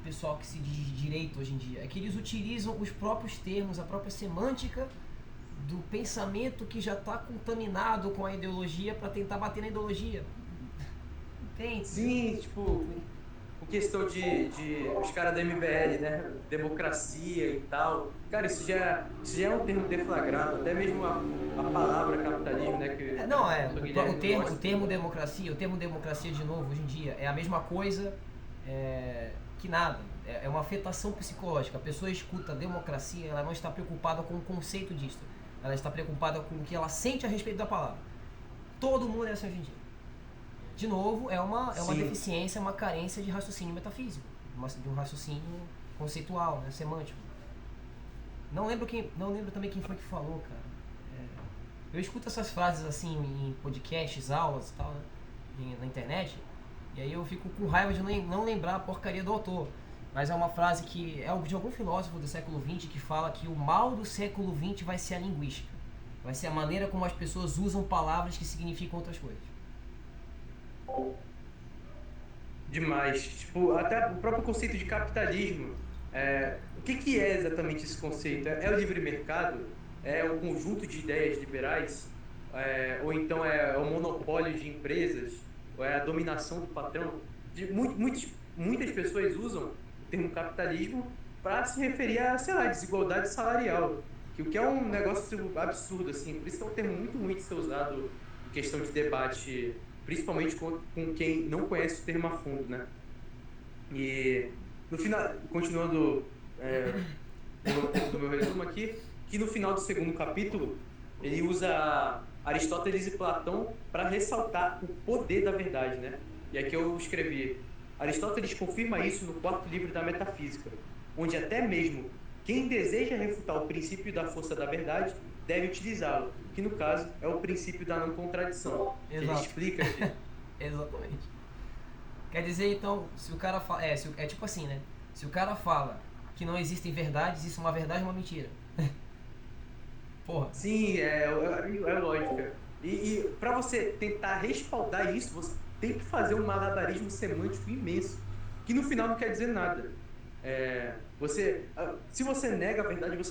pessoal que se diz de direito hoje em dia. É que eles utilizam os próprios termos, a própria semântica do pensamento que já está contaminado com a ideologia para tentar bater na ideologia. Entende? Sim, tipo, com questão de os caras da MBL, né? Democracia e tal. Cara, isso já é um termo deflagrado, até mesmo a palavra capitalismo, né? O termo democracia, de novo, hoje em dia, é a mesma coisa que nada. É uma afetação psicológica. A pessoa escuta democracia, ela não está preocupada com o conceito disso. Ela está preocupada com o que ela sente a respeito da palavra. Todo mundo é assim hoje em dia. De novo, é uma deficiência, uma carência de raciocínio metafísico, de um raciocínio conceitual, né, semântico. Não lembro também quem foi que falou, cara. Eu escuto essas frases assim em podcasts, aulas e tal, né? Na internet. E aí eu fico com raiva de não lembrar a porcaria do autor. Mas é uma frase que é de algum filósofo do século XX que fala que o mal do século XX vai ser a linguística. Vai ser a maneira como as pessoas usam palavras que significam outras coisas. Demais. Tipo, até o próprio conceito de capitalismo. O que é exatamente esse conceito? É o livre mercado? É o conjunto de ideias liberais? Ou então é o monopólio de empresas? Ou é a dominação do patrão? Muitas pessoas usam o termo capitalismo para se referir a, sei lá, desigualdade salarial. O que é um negócio absurdo, assim. Por isso que é um termo muito ruim de ser usado em questão de debate, principalmente com quem não conhece o termo a fundo, né? E no final, continuando um pouco do meu resumo aqui, que no final do segundo capítulo ele usa Aristóteles e Platão para ressaltar o poder da verdade, né? E aqui eu escrevi: Aristóteles confirma isso no quarto livro da Metafísica, onde até mesmo quem deseja refutar o princípio da força da verdade deve utilizá-lo, que no caso é o princípio da não contradição. Ele explica que... Exatamente. Quer dizer, então, se o cara fala... É tipo assim, né? Se o cara fala que não existem verdades, isso é uma verdade ou uma mentira? Porra. Sim, é lógica. E para você tentar respaldar isso, você tem que fazer um malabarismo semântico imenso, que no final não quer dizer nada. Se você nega a verdade,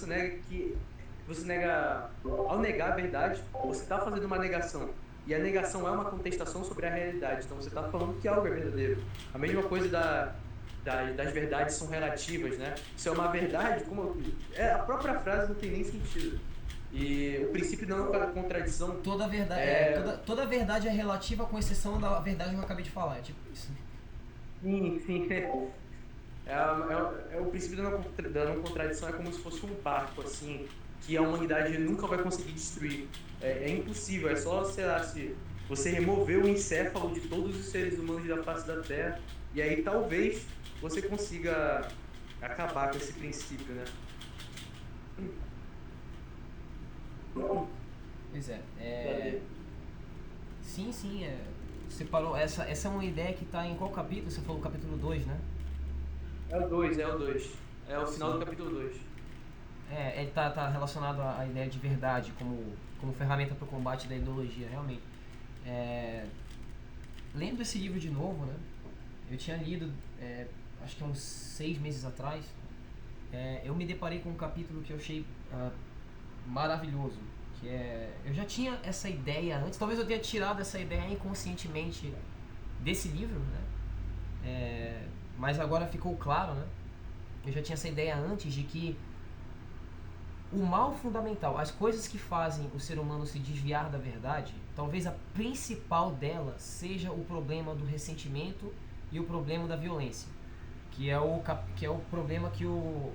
ao negar a verdade, você está fazendo uma negação. E a negação é uma contestação sobre a realidade. Então você está falando que algo é verdadeiro. A mesma coisa das verdades são relativas, né? Se é uma verdade, a própria frase não tem nem sentido. E o princípio da não contradição... Toda verdade é relativa, com exceção da verdade que eu acabei de falar. É tipo isso. Sim. O princípio da não contradição é como se fosse um barco, assim, que a humanidade nunca vai conseguir destruir. É impossível, é só, sei lá, se você remover o encéfalo de todos os seres humanos da face da Terra, e aí talvez você consiga acabar com esse princípio, né? Pois é. Sim, você parou. Essa é uma ideia que está em qual capítulo? Você falou o capítulo 2, né? É o 2. É o final do capítulo 2. Ele tá relacionado à ideia de verdade como ferramenta para o combate da ideologia, realmente. Lendo esse livro de novo, né? Eu tinha lido, acho que há uns 6 meses atrás. Eu me deparei com um capítulo que eu achei maravilhoso. Eu já tinha essa ideia antes, talvez eu tenha tirado essa ideia inconscientemente desse livro, né? Mas agora ficou claro, né? Eu já tinha essa ideia antes de que o mal fundamental, as coisas que fazem o ser humano se desviar da verdade, talvez a principal delas seja o problema do ressentimento e o problema da violência, que é o problema que o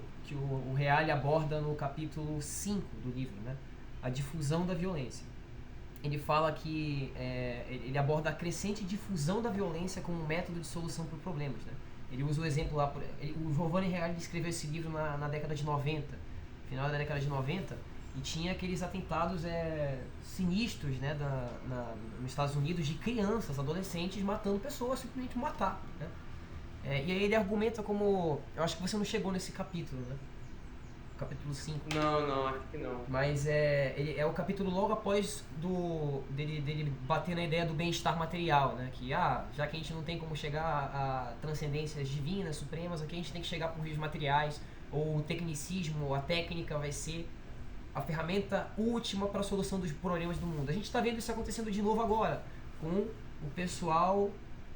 Reale aborda no capítulo 5 do livro, né? A difusão da violência. Ele fala que ele aborda a crescente difusão da violência como um método de solução para problemas, né? Ele usa o exemplo lá, o Giovanni Reale escreveu esse livro na década de 90, final da década de 90, e tinha aqueles atentados sinistros, né, nos Estados Unidos, de crianças, adolescentes matando pessoas, simplesmente matar, né? E aí ele argumenta como... Eu acho que você não chegou nesse capítulo, né? Capítulo 5. Não, acho que não. Mas ele é o capítulo logo após dele bater na ideia do bem-estar material, né? Que, já que a gente não tem como chegar a transcendências divinas, supremas, aqui a gente tem que chegar por vias materiais, ou o tecnicismo, ou a técnica vai ser a ferramenta última para a solução dos problemas do mundo. A gente está vendo isso acontecendo de novo agora, com o pessoal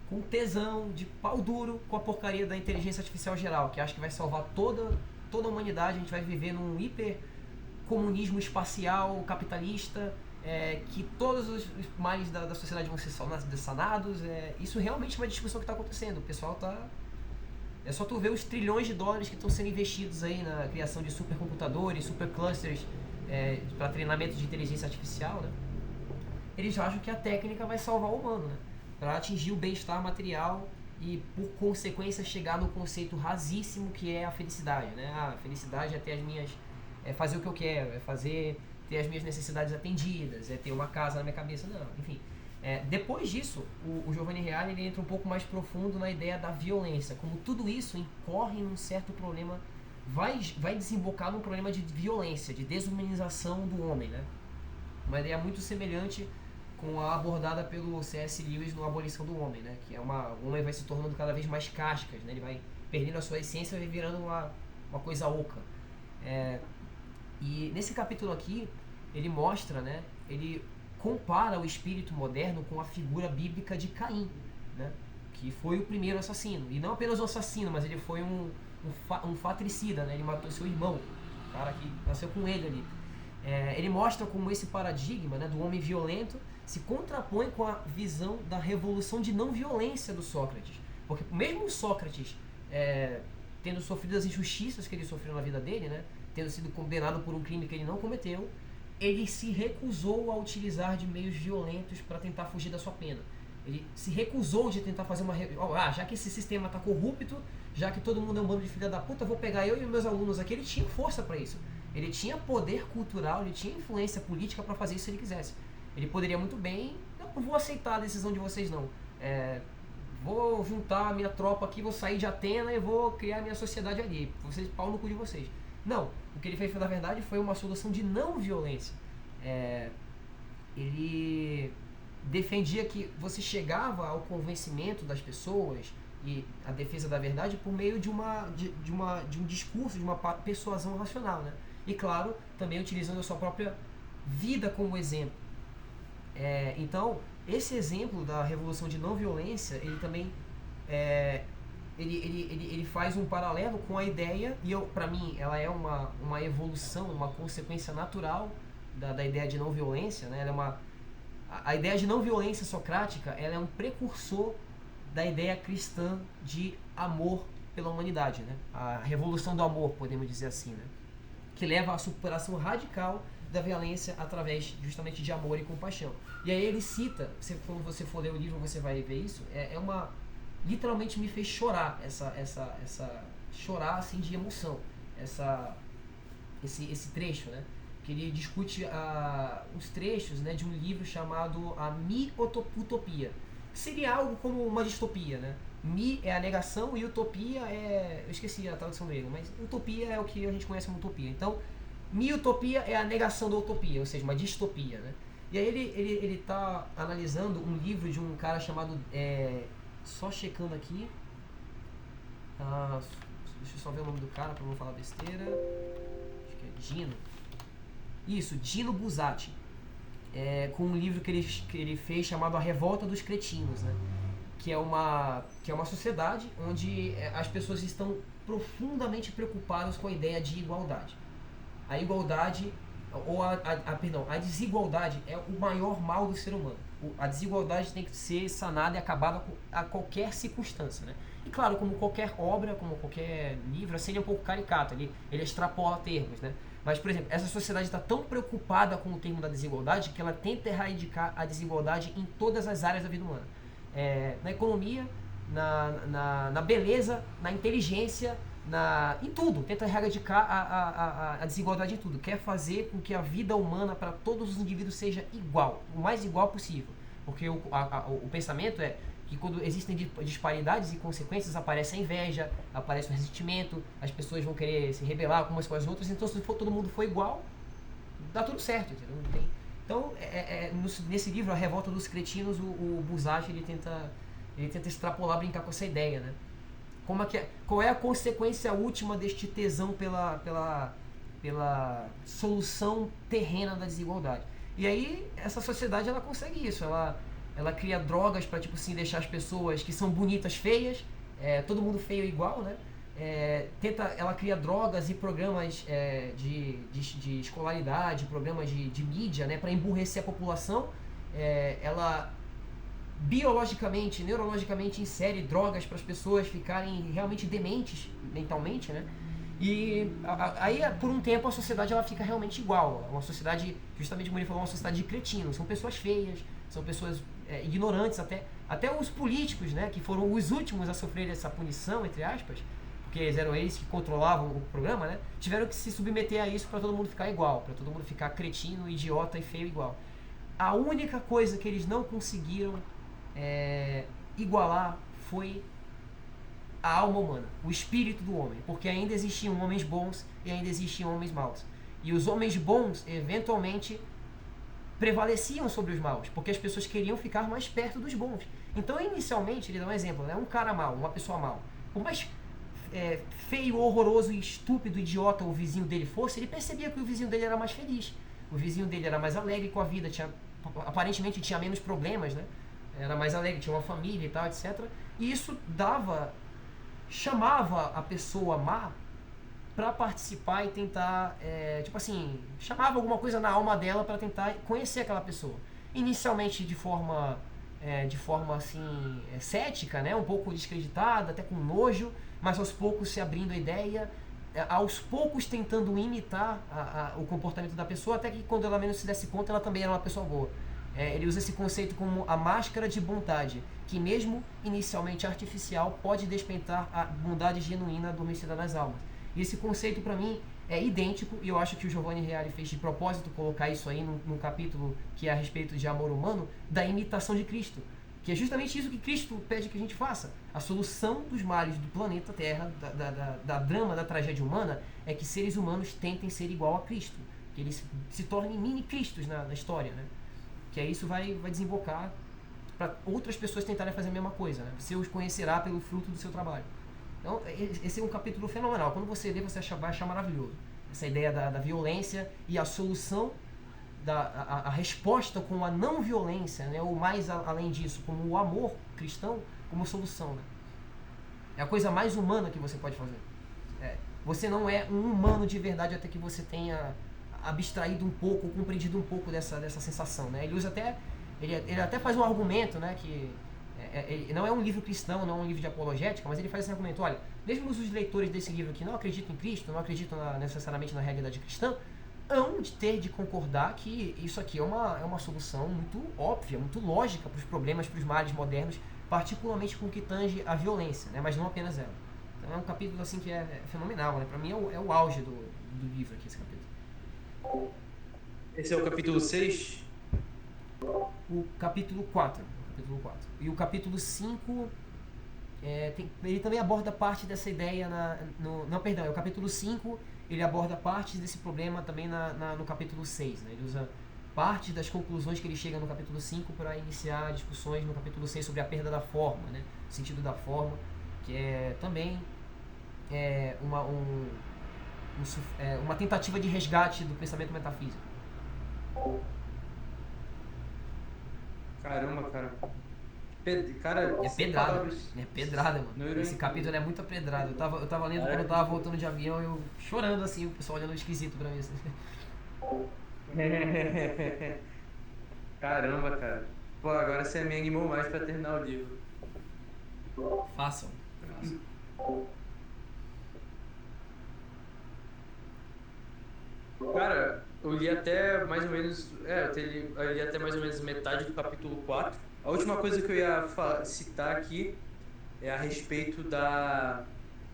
com tesão, de pau duro, com a porcaria da inteligência artificial geral, que acha que vai salvar toda a humanidade. A gente vai viver num hipercomunismo espacial, capitalista, que todos os males da sociedade vão ser sanados. Isso realmente é uma discussão que está acontecendo. O pessoal está... É só tu ver os trilhões de dólares que estão sendo investidos aí na criação de supercomputadores, superclusters para treinamento de inteligência artificial, né? Eles acham que a técnica vai salvar o humano, né? Para atingir o bem-estar material e, por consequência, chegar no conceito rasíssimo que é a felicidade, né? A felicidade é ter as minhas... É fazer o que eu quero, é fazer ter as minhas necessidades atendidas, é ter uma casa na minha cabeça, não, enfim. Depois disso, o Giovanni Reale ele entra um pouco mais profundo na ideia da violência, como tudo isso incorre num certo problema, vai desembocar num problema de violência, de desumanização do homem, né? Uma ideia muito semelhante com a abordada pelo C.S. Lewis no Abolição do Homem, né? Que o homem vai se tornando cada vez mais cascas, né? Ele vai perdendo a sua essência e vai virando uma coisa oca. E nesse capítulo aqui, ele mostra, né? Ele compara o espírito moderno com a figura bíblica de Caim, né? Que foi o primeiro assassino. E não apenas um assassino, mas ele foi um fatricida, né? Ele matou seu irmão, o cara que nasceu com ele ali. Ele mostra como esse paradigma, né, do homem violento se contrapõe com a visão da revolução de não violência do Sócrates. Porque mesmo o Sócrates, tendo sofrido as injustiças que ele sofreu na vida dele, né, tendo sido condenado por um crime que ele não cometeu, ele se recusou a utilizar de meios violentos para tentar fugir da sua pena. Ele se recusou de tentar fazer já que esse sistema está corrupto, já que todo mundo é um bando de filha da puta, vou pegar eu e meus alunos aqui. Ele tinha força para isso. Ele tinha poder cultural, ele tinha influência política para fazer isso se ele quisesse. Ele poderia muito bem, não vou aceitar a decisão de vocês não. Vou juntar a minha tropa aqui, vou sair de Atena e vou criar a minha sociedade ali. Vocês, pau no cu de vocês. Não, o que ele fez na verdade foi uma solução de não violência. Ele defendia que você chegava ao convencimento das pessoas e a defesa da verdade por meio de um discurso, de uma persuasão racional, né? E claro, também utilizando a sua própria vida como exemplo. Então, esse exemplo da revolução de não violência, ele também ele faz um paralelo com a ideia, e para mim ela é uma evolução, uma consequência natural da ideia de não violência, né? A ideia de não violência socrática, ela é um precursor da ideia cristã de amor pela humanidade, né? A revolução do amor, podemos dizer assim, né? Que leva à superação radical da violência através justamente de amor e compaixão. E aí ele cita, quando você for ler o livro você vai ver isso, literalmente me fez chorar, chorar assim de emoção, esse trecho, né? Que ele discute os trechos, né, de um livro chamado A Mi-Utopia, que seria algo como uma distopia, né? Mi é a negação e utopia eu esqueci a tradução grega, mas utopia é o que a gente conhece como utopia. Então, Mi-Utopia é a negação da utopia, ou seja, uma distopia, né? E aí ele tá analisando um livro de um cara chamado, só checando aqui, deixa eu só ver o nome do cara para não falar besteira, acho que é Dino. Isso, Dino Buzzati, com um livro que ele fez chamado A Revolta dos Cretinos, né? Que é uma sociedade onde as pessoas estão profundamente preocupadas com a ideia de igualdade. A igualdade, a desigualdade é o maior mal do ser humano. A desigualdade tem que ser sanada e acabada a qualquer circunstância, né? E claro, como qualquer obra, como qualquer livro, assim, ele é um pouco caricato, ele extrapola termos, né? Mas, por exemplo, essa sociedade está tão preocupada com o termo da desigualdade que ela tenta erradicar a desigualdade em todas as áreas da vida humana. Na economia, na beleza, na inteligência, em tudo. Tenta erradicar a desigualdade em tudo. Quer fazer com que a vida humana para todos os indivíduos seja igual, o mais igual possível. Porque o pensamento é que quando existem disparidades e consequências, aparece a inveja, aparece o ressentimento, as pessoas vão querer se rebelar umas com as outras. Então, se todo mundo for igual, dá tudo certo, entendeu? Então, nesse livro, A Revolta dos Cretinos, o Buzzati ele tenta extrapolar, brincar com essa ideia, né? Qual é a consequência última deste tesão pela solução terrena da desigualdade? E aí, essa sociedade ela consegue isso, ela cria drogas para tipo assim, deixar as pessoas que são bonitas feias, todo mundo feio igual, né? Ela cria drogas e programas de escolaridade, programas de mídia, né, para emburrecer a população. Ela biologicamente, neurologicamente insere drogas para as pessoas ficarem realmente dementes mentalmente, né? E aí por um tempo a sociedade ela fica realmente igual. Uma sociedade, justamente como ele falou, uma sociedade de cretinos. São pessoas feias, são pessoas ignorantes, até os políticos, né, que foram os últimos a sofrer essa punição, entre aspas, porque eram eles que controlavam o programa, né? Tiveram que se submeter a isso para todo mundo ficar igual, para todo mundo ficar cretino, idiota e feio igual. A única coisa que eles não conseguiram igualar foi a alma humana, o espírito do homem, porque ainda existiam homens bons e ainda existiam homens maus. E os homens bons, eventualmente, prevaleciam sobre os maus, porque as pessoas queriam ficar mais perto dos bons. Então, inicialmente, ele dá um exemplo, né? Um cara mau, uma pessoa mau, por mais feio, horroroso, estúpido, idiota o vizinho dele fosse, ele percebia que o vizinho dele era mais feliz, o vizinho dele era mais alegre com a vida, aparentemente tinha menos problemas, né? Era mais alegre, tinha uma família e tal, etc. E isso chamava a pessoa má para participar e tentar, chamava alguma coisa na alma dela para tentar conhecer aquela pessoa. Inicialmente de forma assim, cética, né? Um pouco descreditada, até com nojo, mas aos poucos se abrindo a ideia, aos poucos tentando imitar o comportamento da pessoa, até que quando ela menos se desse conta, ela também era uma pessoa boa. Ele usa esse conceito como a máscara de bondade, que mesmo inicialmente artificial, pode despertar a bondade genuína adormecida nas almas. E esse conceito, para mim, é idêntico, e eu acho que o Giovanni Reale fez de propósito colocar isso aí num capítulo que é a respeito de amor humano, da imitação de Cristo. Que é justamente isso que Cristo pede que a gente faça. A solução dos males do planeta Terra, da drama, da tragédia humana, é que seres humanos tentem ser igual a Cristo. Que eles se tornem mini-cristos na história, né? Que aí isso vai desembocar para outras pessoas tentarem fazer a mesma coisa, né? Você os conhecerá pelo fruto do seu trabalho. Então, esse é um capítulo fenomenal. Quando você ler, você vai achar maravilhoso. Essa ideia da violência e a solução, a resposta com a não violência, né? Ou mais além disso, como o amor cristão, como solução, né? É a coisa mais humana que você pode fazer. Você não é um humano de verdade até que você tenha abstraído um pouco, compreendido um pouco dessa sensação, né? Ele usa ele até faz um argumento, né? Que não é um livro cristão, não é um livro de apologética, mas ele faz esse argumento: olha, mesmo os leitores desse livro que não acreditam em Cristo, não acreditam necessariamente na realidade cristã, hão de ter de concordar que isso aqui é uma solução muito óbvia, muito lógica para os problemas, para os males modernos, particularmente com o que tange a violência, né? Mas não apenas ela. Então é um capítulo assim que é fenomenal, né? Para mim é o auge do livro aqui, esse capítulo. Esse é o capítulo 6? O capítulo 4. E o capítulo 5, ele também aborda parte dessa ideia o capítulo 5, ele aborda parte desse problema também no capítulo 6, né? Ele usa parte das conclusões que ele chega no capítulo 5 para iniciar discussões no capítulo 6 sobre a perda da forma, né? O sentido da forma, que é também uma tentativa de resgate do pensamento metafísico. Caramba, cara. É pedrada, mano. Esse capítulo é muito pedrada. Eu tava lendo quando eu tava voltando de avião, eu chorando assim, o pessoal olhando esquisito pra mim. Assim. Caramba, cara. Pô, agora você me animou mais pra terminar o livro. Façam. Cara, eu li até mais ou menos. Eu li até mais ou menos metade do capítulo 4. A última coisa que eu ia citar aqui é a respeito da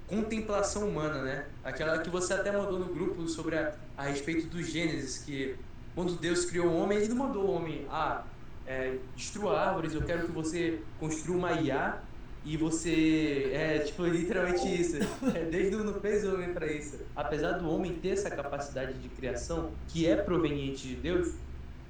contemplação humana, né? Aquela que você até mandou no grupo sobre a respeito do Gênesis, que quando Deus criou o homem, ele não mandou o homem destrua árvores, eu quero que você construa uma IA e você literalmente isso. Desde não fez o homem para isso. Apesar do homem ter essa capacidade de criação que é proveniente de Deus,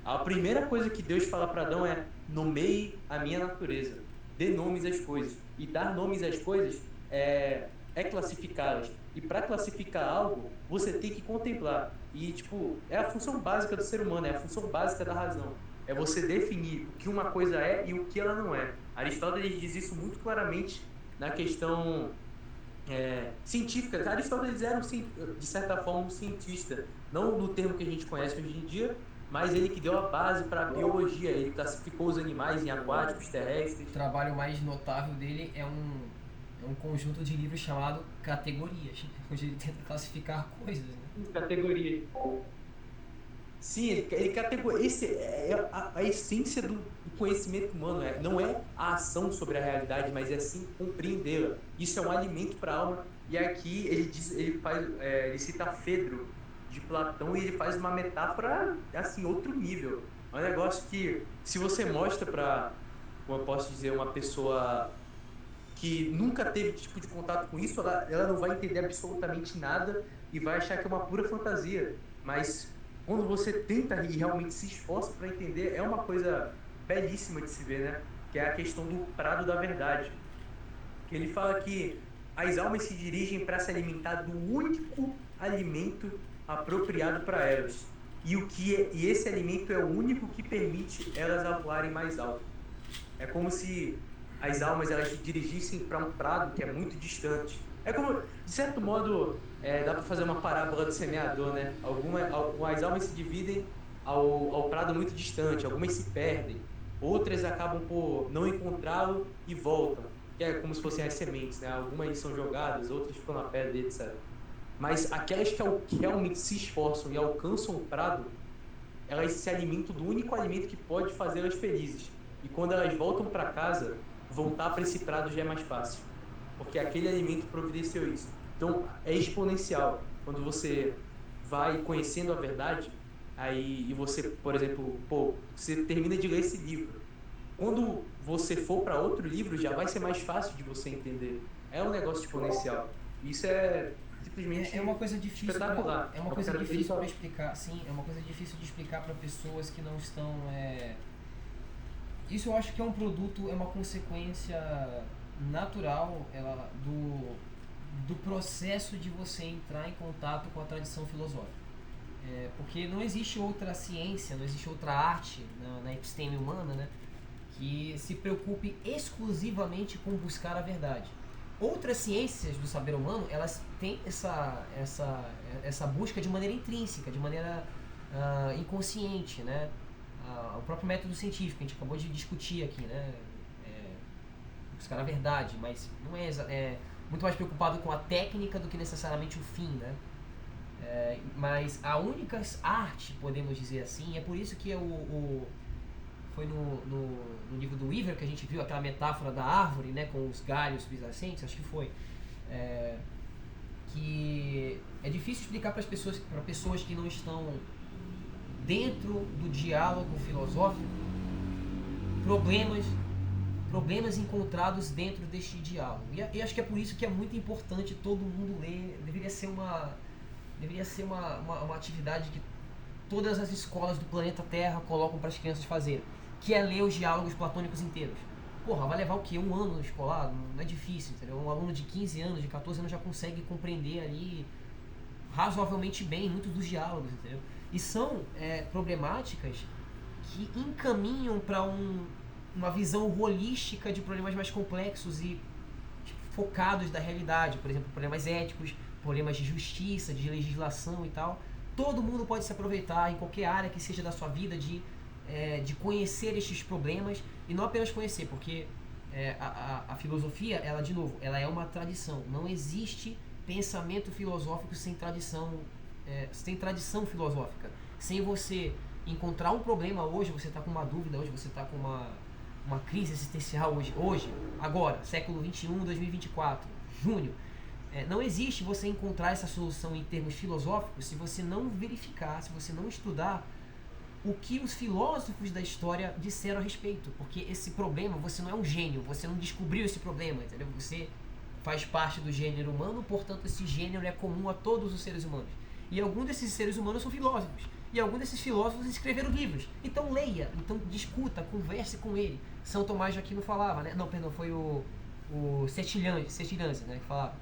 a primeira coisa que Deus fala para Adão é: nomeie a minha natureza, dê nomes às coisas. E dar nomes às coisas é classificá-las. E para classificar algo, você tem que contemplar. E é a função básica do ser humano, é a função básica da razão. É você definir o que uma coisa é e o que ela não é. Aristóteles diz isso muito claramente na questão científica. Aristóteles era, de certa forma, um cientista. Não no termo que a gente conhece hoje em dia, mas ele que deu a base para a biologia. Ele classificou os animais em aquáticos, terrestres. O trabalho mais notável dele é um conjunto de livros chamado Categorias, onde ele tenta classificar coisas. Né? Categorias. Sim, ele categoriza. Esse é a essência do conhecimento humano. Não é a ação sobre a realidade, mas é sim compreendê-la. Isso é um alimento para a alma E aqui ele cita Fedro de Platão e ele faz uma metáfora assim, outro nível. É um negócio que, se você mostra para, como eu posso dizer, uma pessoa que nunca teve tipo de contato com isso, ela não vai entender absolutamente nada e vai achar que é uma pura fantasia. Mas quando você tenta e realmente se esforça para entender, é uma coisa belíssima de se ver, né? Que é a questão do prado da verdade. Que ele fala que as almas se dirigem para se alimentar do único alimento apropriado para elas. E esse alimento é o único que permite elas voarem mais alto. É como se as almas elas se dirigissem para um prado que é muito distante. É como, de certo modo, dá para fazer uma parábola do semeador, né? As almas se dividem ao prado muito distante, algumas se perdem, outras acabam por não encontrá-lo e voltam, que é como se fossem as sementes, né? Algumas são jogadas, outras ficam na pedra, etc. Mas aquelas que realmente se esforçam e alcançam o prado, elas se alimentam do único alimento que pode fazê-las felizes. E quando elas voltam para casa, voltar para esse prado já é mais fácil, porque aquele alimento providenciou isso. Então é exponencial. Quando você vai conhecendo a verdade, aí e você, por exemplo, você termina de ler esse livro. Quando você for para outro livro, já vai ser mais fácil de você entender. É um negócio exponencial. Isso é simplesmente É uma coisa difícil, espetacular. é uma coisa difícil para explicar, sim, é uma coisa difícil de explicar para pessoas que não estão. Isso eu acho que é um produto, é uma consequência natural do processo de você entrar em contato com a tradição filosófica. Porque não existe outra ciência, não existe outra arte na episteme humana, né, que se preocupe exclusivamente com buscar a verdade. Outras ciências do saber humano, elas têm essa busca de maneira intrínseca, de maneira inconsciente, né? O próprio método científico, a gente acabou de discutir aqui, né? Buscar a verdade, mas não é muito mais preocupado com a técnica do que necessariamente o fim, né? Mas a única arte, podemos dizer assim, é por isso que foi no livro do Weaver que a gente viu aquela metáfora da árvore, né, com os galhos subjacentes, acho que foi, que é difícil explicar para pessoas que não estão dentro do diálogo filosófico problemas encontrados dentro deste diálogo. E acho que é por isso que é muito importante todo mundo ler. Deveria ser uma atividade que todas as escolas do planeta Terra colocam para as crianças fazerem, que é ler os diálogos platônicos inteiros. Porra, vai levar o quê? 1 ano escolar? Não é difícil, entendeu? Um aluno de 15 anos, de 14 anos já consegue compreender ali razoavelmente bem muitos dos diálogos, entendeu? E são problemáticas que encaminham para uma visão holística de problemas mais complexos e focados da realidade. Por exemplo, problemas éticos, problemas de justiça, de legislação e tal. Todo mundo pode se aproveitar em qualquer área que seja da sua vida de conhecer estes problemas, e não apenas conhecer, porque a filosofia, ela de novo, ela é uma tradição. Não existe pensamento filosófico sem tradição filosófica. Sem você encontrar um problema hoje, você está com uma dúvida hoje, você está com uma crise existencial hoje, agora, século 21, 2024, junho. Não existe você encontrar essa solução em termos filosóficos se você não verificar, se você não estudar o que os filósofos da história disseram a respeito. Porque esse problema, você não é um gênio, você não descobriu esse problema, entendeu? Você faz parte do gênero humano, portanto esse gênero é comum a todos os seres humanos. E alguns desses seres humanos são filósofos. E alguns desses filósofos escreveram livros. Então leia, então discuta, converse com ele. São Tomás de Aquino falava, né? Não, perdão, foi o Sextilhâncio, né, que falava.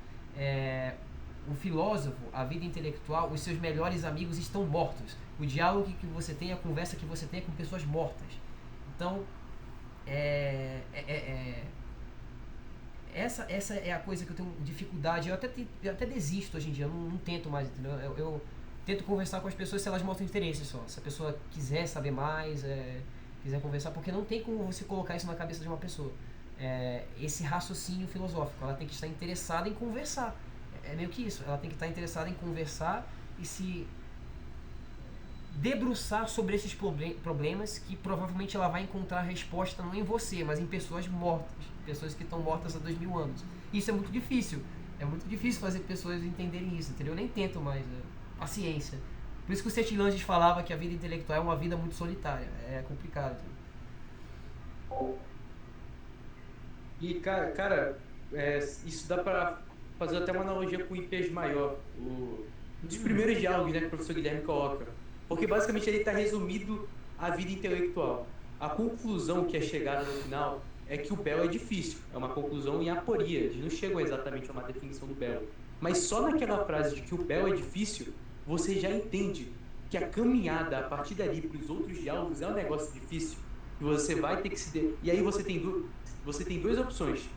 O filósofo, a vida intelectual, os seus melhores amigos estão mortos. O diálogo que você tem, a conversa que você tem é com pessoas mortas. Então, essa é a coisa que eu tenho dificuldade. Eu até desisto hoje em dia, eu não tento mais, entendeu? Eu tento conversar com as pessoas se elas mostram interesse só. Se a pessoa quiser saber mais, quiser conversar, porque não tem como você colocar isso na cabeça de uma pessoa. Esse raciocínio filosófico, ela tem que estar interessada em conversar. É meio que isso, ela tem que estar interessada em conversar e se debruçar sobre esses problemas, que provavelmente ela vai encontrar a resposta não em você, mas em pessoas mortas, pessoas que estão mortas há 2000 anos. Isso é muito difícil. É muito difícil fazer pessoas entenderem isso, entendeu? Eu nem tento mais, paciência. Por isso que o Seth Langes falava que a vida intelectual é uma vida muito solitária, é complicado. E, cara, isso dá pra fazer até uma analogia com o IPES maior, um dos primeiros diálogos, né, que o professor Guilherme coloca. Porque basicamente ele está resumido a vida intelectual. A conclusão que é chegada no final é que o belo é difícil, é uma conclusão em aporia, eles não chegam exatamente a uma definição do belo. Mas só naquela frase de que o belo é difícil, você já entende que a caminhada a partir dali para os outros diálogos é um negócio difícil, que você vai ter que E aí você tem duas opções.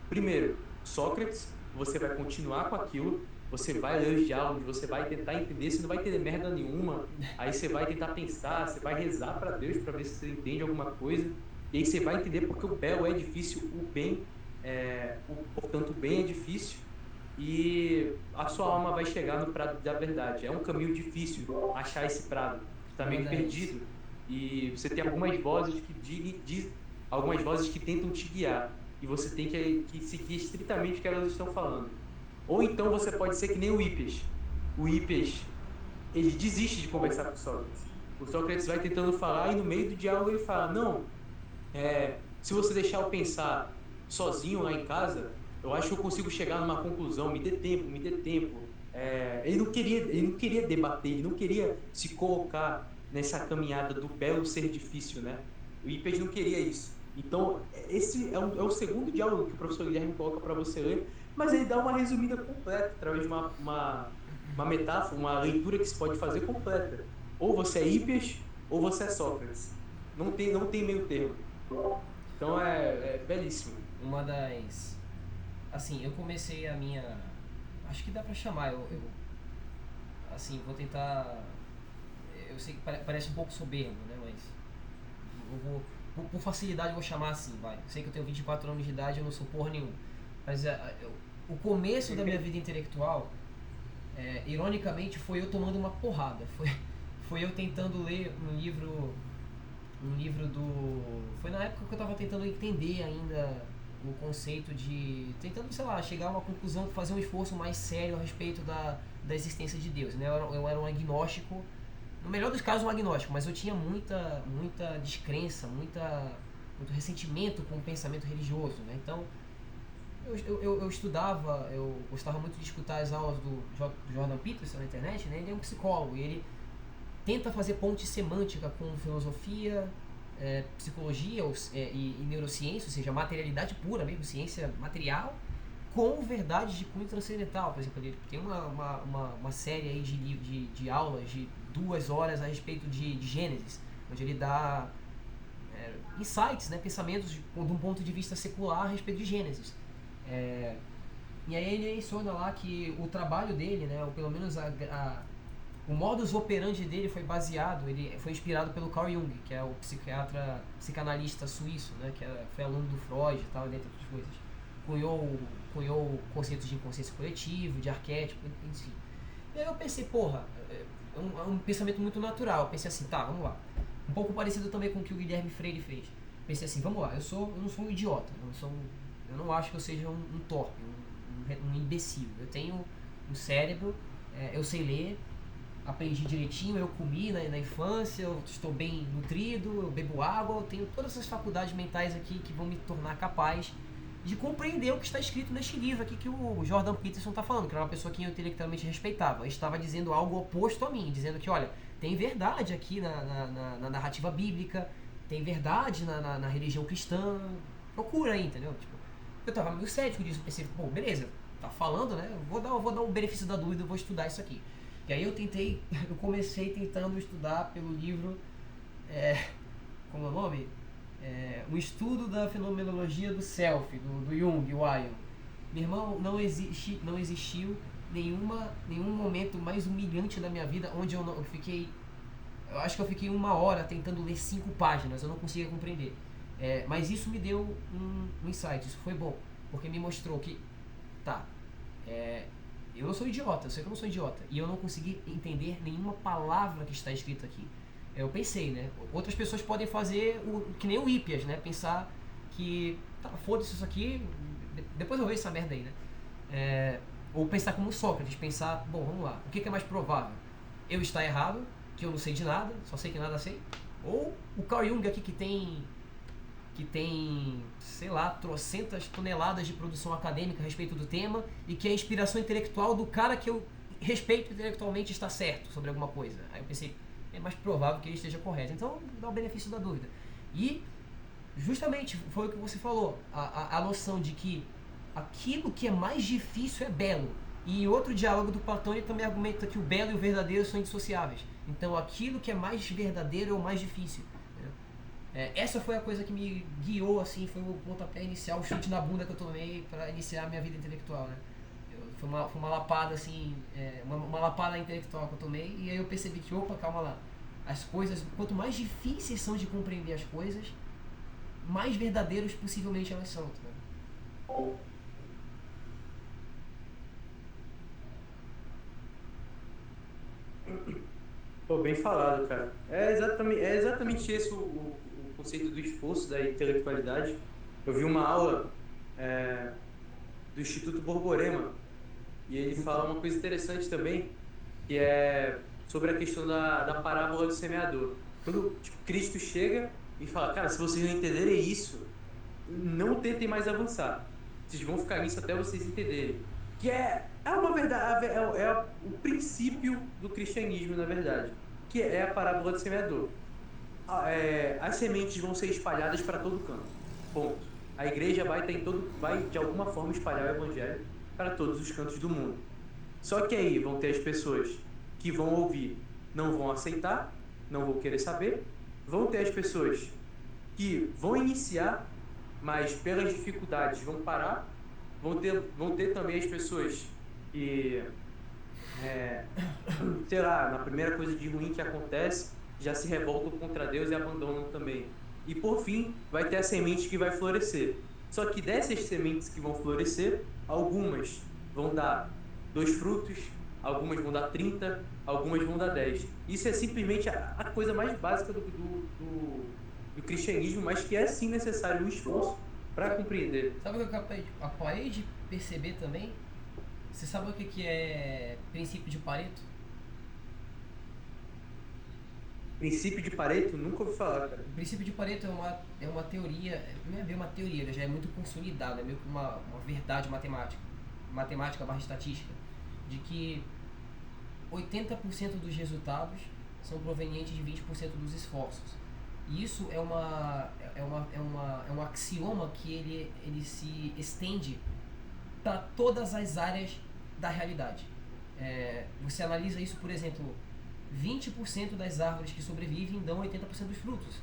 Primeiro, Sócrates, você vai continuar com aquilo, você vai ler os diálogos, você vai tentar entender, você não vai entender merda nenhuma, aí você vai tentar pensar, você vai rezar para Deus para ver se você entende alguma coisa, e aí você vai entender porque o belo é difícil, portanto o bem é difícil, e a sua alma vai chegar no prado da verdade. É um caminho difícil achar esse prado, está meio perdido, e você tem algumas vozes algumas vozes que tentam te guiar, e você tem que seguir estritamente o que elas estão falando. Ou então você pode ser que nem o Hippias. O Hippias, ele desiste de conversar com o Sócrates. O Sócrates vai tentando falar e no meio do diálogo ele fala, não, se você deixar eu pensar sozinho lá em casa, eu acho que eu consigo chegar numa conclusão, me dê tempo. Ele não queria debater, ele não queria se colocar nessa caminhada do belo ser difícil, né? O Hippias não queria isso. Então, esse é o segundo diálogo que o professor Guilherme coloca para você ler, mas ele dá uma resumida completa, através de uma metáfora, uma leitura que se pode fazer completa. Ou você é Hippias, ou você é Sócrates. Não tem meio termo. Então é belíssimo. Uma das... Assim, eu comecei a minha... Acho que dá pra chamar, assim, vou tentar... Eu sei que parece um pouco soberbo, né, mas... Eu vou... Por facilidade eu vou chamar assim, vai. Eu sei que eu tenho 24 anos de idade, eu não sou porra nenhuma. Mas o começo da minha vida intelectual, ironicamente, foi eu tomando uma porrada. Foi eu tentando ler um livro do... Foi na época que eu estava tentando entender ainda o conceito de... Tentando, sei lá, chegar a uma conclusão, fazer um esforço mais sério a respeito da existência de Deus, né? Eu era um agnóstico, no melhor dos casos um agnóstico, mas eu tinha muita descrença, muito ressentimento com o pensamento religioso, né? Então, eu estudava, eu gostava muito de escutar as aulas do Jordan Peterson na internet, né? Ele é um psicólogo e ele tenta fazer ponte semântica com filosofia, psicologia e neurociência, ou seja, materialidade pura mesmo, ciência material, com verdade de cunho transcendental. Por exemplo, ele tem uma série aí de aulas de 2 horas a respeito de Gênesis, onde ele dá insights, né, pensamentos de um ponto de vista secular a respeito de Gênesis. E aí ele menciona lá que o trabalho dele, né, ou pelo menos o modus operandi dele foi inspirado pelo Carl Jung, que é o psicanalista suíço, né, que foi aluno do Freud e tal, dentre outras coisas. Cunhou conceitos de inconsciência coletivo, de arquétipo, enfim. E aí eu pensei, porra, é um pensamento muito natural. Eu pensei assim, tá, vamos lá. Um pouco parecido também com o que o Guilherme Freire fez. Pensei assim, vamos lá, eu não sou um idiota, eu não acho que eu seja um torpe, um imbecil. Eu tenho um cérebro, eu sei ler, aprendi direitinho, eu comi na infância, eu estou bem nutrido, eu bebo água, eu tenho todas essas faculdades mentais aqui que vão me tornar capaz de compreender o que está escrito neste livro aqui que o Jordan Peterson está falando, que era uma pessoa que eu intelectualmente respeitava. Ele estava dizendo algo oposto a mim, dizendo que, olha, tem verdade aqui na narrativa bíblica, tem verdade na religião cristã, procura aí, entendeu? Tipo, eu estava meio cético disso, pensei, pô, beleza, tá falando, né? Eu vou dar o benefício da dúvida, eu vou estudar isso aqui. E aí eu comecei tentando estudar pelo livro, como é o nome? Um estudo da fenomenologia do self, do Jung, o Ion. Meu irmão, não existiu nenhum momento mais humilhante da minha vida onde eu acho que eu fiquei 1 hora tentando ler 5 páginas, eu não conseguia compreender. Mas isso me deu um insight, isso foi bom, porque me mostrou que, eu não sou idiota, eu sei que eu não sou idiota, e eu não consegui entender nenhuma palavra que está escrita aqui. Eu pensei, né? Outras pessoas podem fazer que nem o Hippias, né? Pensar que, foda-se isso aqui, depois eu vejo essa merda aí, né? ou pensar como Sócrates, pensar, bom, vamos lá, o que é mais provável? Eu estar errado, que eu não sei de nada, só sei que nada sei, ou o Carl Jung aqui que tem, sei lá, trocentas toneladas de produção acadêmica a respeito do tema e que a inspiração intelectual do cara que eu respeito intelectualmente está certo sobre alguma coisa. Aí eu pensei, é mais provável que ele esteja correto. Então, dá o benefício da dúvida. E, justamente, foi o que você falou, a noção de que aquilo que é mais difícil é belo. E em outro diálogo do Platão ele também argumenta que o belo e o verdadeiro são indissociáveis. Então, aquilo que é mais verdadeiro é o mais difícil. Essa foi a coisa que me guiou, assim, foi o pontapé inicial, o chute na bunda que eu tomei para iniciar a minha vida intelectual, né? Foi uma lapada, assim, uma lapada intelectual que eu tomei, e aí eu percebi que, opa, calma lá, as coisas, quanto mais difíceis são de compreender as coisas, mais verdadeiros possivelmente elas são, né? Pô, bem falado, cara. É exatamente esse o conceito do esforço, da intelectualidade. Eu vi uma aula é, do Instituto Borborema e ele fala uma coisa interessante também, que é sobre a questão da parábola do semeador. Quando tipo, Cristo chega e fala, cara, se vocês não entenderem isso, não tentem mais avançar. Vocês vão ficar nisso até vocês entenderem. Que é uma verdade, o princípio do cristianismo, na verdade, que é a parábola do semeador. As sementes vão ser espalhadas para todo canto. Ponto. A igreja vai de alguma forma espalhar o evangelho para todos os cantos do mundo. Só que aí vão ter as pessoas que vão ouvir, não vão aceitar, não vão querer saber. Vão ter as pessoas que vão iniciar, mas pelas dificuldades vão parar. Vão ter também as pessoas que, é, sei lá, na primeira coisa de ruim que acontece, já se revoltam contra Deus e abandonam também. E por fim, vai ter a semente que vai florescer. Só que dessas sementes que vão florescer, algumas vão dar 2 frutos, algumas vão dar 30, algumas vão dar 10. Isso é simplesmente a coisa mais básica do cristianismo, mas que é sim necessário um esforço para compreender. Sabe o que eu parei de perceber também? Você sabe o que é princípio de Pareto? Princípio de Pareto, nunca ouvi falar, cara. O princípio de Pareto é uma teoria, não é bem uma teoria, ele já é muito consolidado, é meio que uma verdade matemática barra estatística, de que 80% dos resultados são provenientes de 20% dos esforços. E isso é um axioma que ele se estende para todas as áreas da realidade. Você analisa isso, por exemplo, 20% das árvores que sobrevivem dão 80% dos frutos.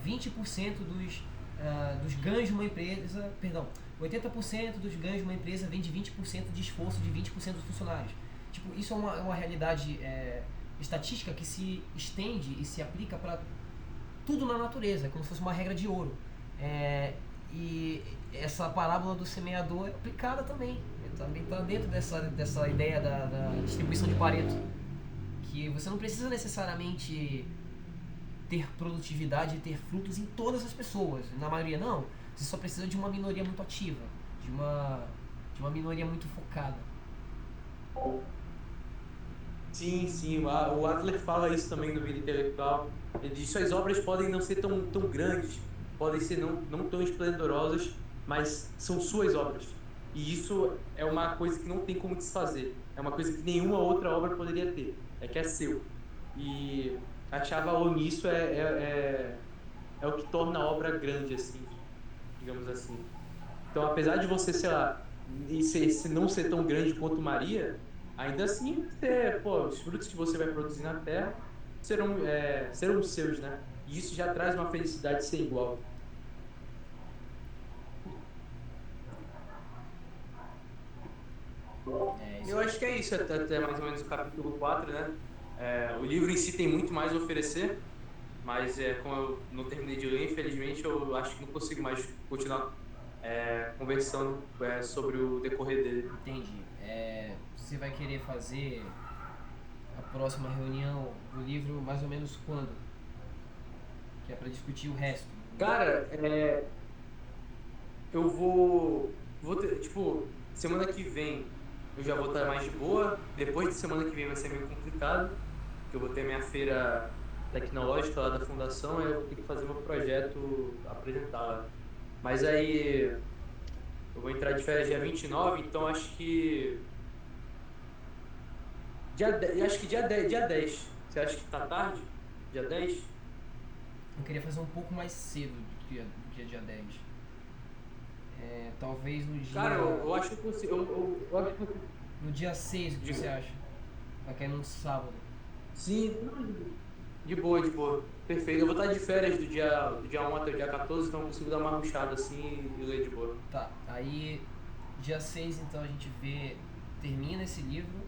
20% dos ganhos de uma empresa, 80% dos ganhos de uma empresa vem de 20% de esforço de 20% dos funcionários. Tipo, isso é uma realidade estatística que se estende e se aplica para tudo na natureza, como se fosse uma regra de ouro. E essa parábola do semeador é aplicada também. Também está dentro dessa ideia da distribuição de Pareto. Que você não precisa necessariamente ter produtividade e ter frutos em todas as pessoas. Na maioria não. Você só precisa de uma minoria muito ativa, de uma minoria muito focada. Sim, o Adler fala isso também no Vida Intelectual. Ele diz que suas obras podem não ser tão grandes, podem ser não tão esplendorosas, mas são suas obras. E isso é uma coisa que não tem como desfazer. É uma coisa que nenhuma outra obra poderia ter. É que é seu. E achar valor nisso é o que torna a obra grande, assim, digamos assim. Então, apesar de você, sei lá, se não ser tão grande quanto Maria, ainda assim, os frutos que você vai produzir na terra serão seus, né? E isso já traz uma felicidade sem igual. Eu acho que é isso, até mais ou menos o capítulo 4, né? O livro em si tem muito mais a oferecer, mas como eu não terminei de ler, infelizmente, eu acho que não consigo mais continuar conversando sobre o decorrer dele. Entendi. Você vai querer fazer a próxima reunião do livro mais ou menos quando? Que é para discutir o resto. Cara, eu vou ter, tipo, semana que vem eu já vou estar mais de boa. Depois de semana que vem vai ser meio complicado, porque eu vou ter minha feira tecnológica lá da fundação, aí eu vou ter que fazer meu projeto, apresentar lá. Mas aí eu vou entrar de férias dia 29, então acho que acho que dia 10. Você acha que tá tarde? Dia 10? Eu queria fazer um pouco mais cedo do dia 10. Talvez no Cara, eu, dia. eu acho que eu consigo. Eu acho que eu consigo. No dia 6, o que você Diga. acha? Vai cair num sábado. Sim, de boa, de boa. Perfeito. Eu vou estar de férias do dia 1 até o dia 14, então eu consigo dar uma rushada assim e ler de boa. Tá, aí dia 6 então a gente termina esse livro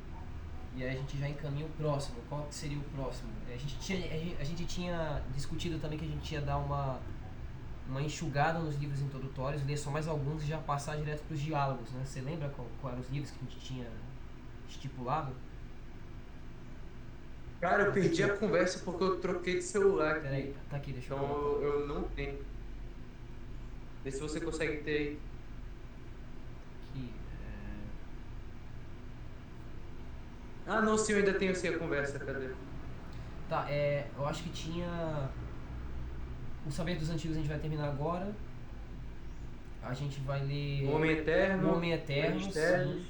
e aí a gente já encaminha o próximo. Qual que seria o próximo? A gente tinha discutido também que a gente ia dar uma enxugada nos livros introdutórios, ler só mais alguns e já passar direto para os diálogos, né? Você lembra qual eram os livros que a gente tinha estipulado? Cara, eu perdi a conversa porque eu troquei de celular Peraí, aqui. tá aqui, deixa eu Então colocar. eu não tenho. Vê se você consegue ter aí. Aqui, Ah, não, sim, eu ainda tenho sim a conversa, cadê? Tá, eu acho que tinha. O Saber dos Antigos a gente vai terminar agora. A gente vai ler O Homem Eterno. O Homem Eterno, Grandes Teses. sim.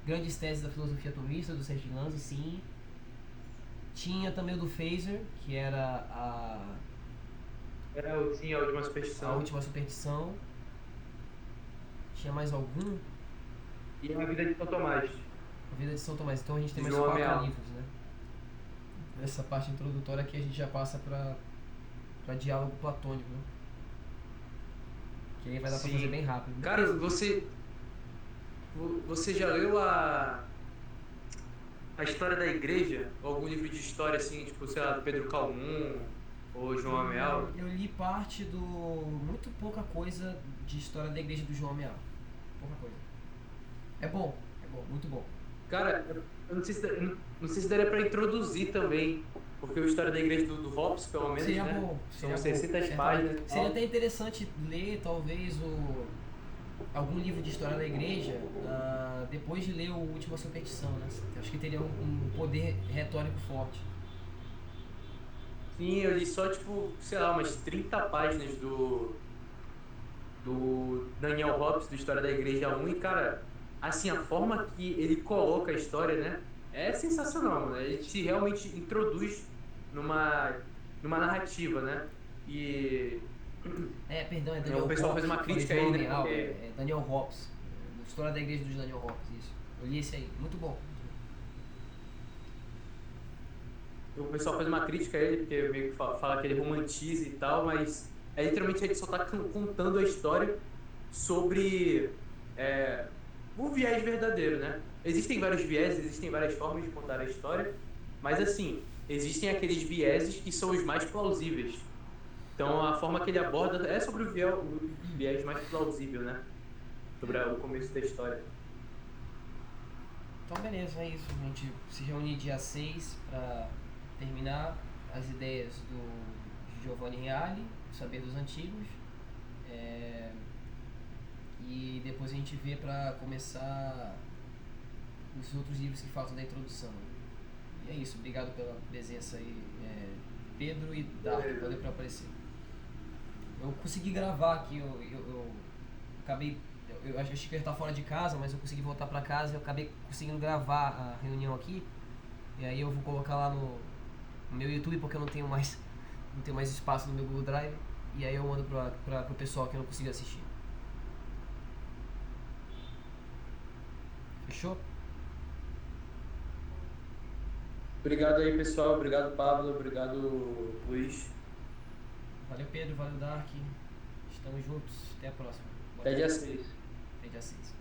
Grandes Teses da Filosofia Atomista, do Sérgio Lanza, sim. Tinha também o do Phaser, que era Sim, a última a superstição. Última Superstição. Tinha mais algum? E a vida de São Tomás. A Vida de São Tomás. Então a gente tem De mais João 4 Ameal. livros, né? Nessa parte introdutória aqui a gente já passa pra diálogo platônico, né? Que aí vai dar pra Sim. fazer bem rápido. Cara, você já leu a história da igreja? Ou algum livro de história assim, tipo, sei lá, do Pedro Calmon ou João Ameal? Eu li parte do. Muito pouca coisa de história da igreja do João Ameal. Pouca coisa. É bom, muito bom. Cara, eu não sei se daria pra introduzir também, porque a história da igreja do Hobbes, pelo menos, Seria né? bom. São Seria 600 bom. páginas e Seria tal. até interessante ler, talvez, algum livro de história da igreja depois de ler o Última Superstição, né? Acho que teria um poder retórico forte. Sim, eu li só, tipo, sei lá, umas 30 páginas do Daniel Hobbes, do História da Igreja 1, e, cara, assim, a forma que ele coloca a história, né, é sensacional, né? Ele te realmente introduz numa narrativa, né? E Perdão, é o Daniel pessoal faz Hobbes. uma Falei crítica João aí, né? Ameal, Porque é Daniel Hobbes. História da igreja dos Daniel Hobbes, isso. Eu li esse aí, muito bom. o pessoal faz uma crítica a ele, porque meio que fala que ele romantiza e tal, mas é literalmente ele só tá contando a história sobre é, o viés verdadeiro, né? Existem vários vieses, existem várias formas de contar a história, mas assim, existem aqueles vieses que são os mais plausíveis. Então a forma que ele aborda é sobre o viés mais plausível, né? Sobre o começo da história. Então, beleza, é isso. A gente se reúne dia 6 para terminar as ideias do Giovanni Reale, Saber dos Antigos. E depois a gente vê para começar os outros livros que faltam da introdução. E é isso. Obrigado pela presença aí, Pedro e Dark. Valeu por aparecer. Eu consegui gravar aqui, eu acabei. Eu achei que eu ia estar fora de casa, mas eu consegui voltar pra casa e eu acabei conseguindo gravar a reunião aqui. E aí eu vou colocar lá no meu YouTube porque eu não tenho mais espaço no meu Google Drive. E aí eu mando pro pessoal que não conseguiu assistir. Fechou? Obrigado aí, pessoal. Obrigado, Pablo. Obrigado, Luiz. Valeu, Pedro. Valeu, Dark. Estamos juntos. Até a próxima. Boa Até dia tarde. 6. Até dia 6.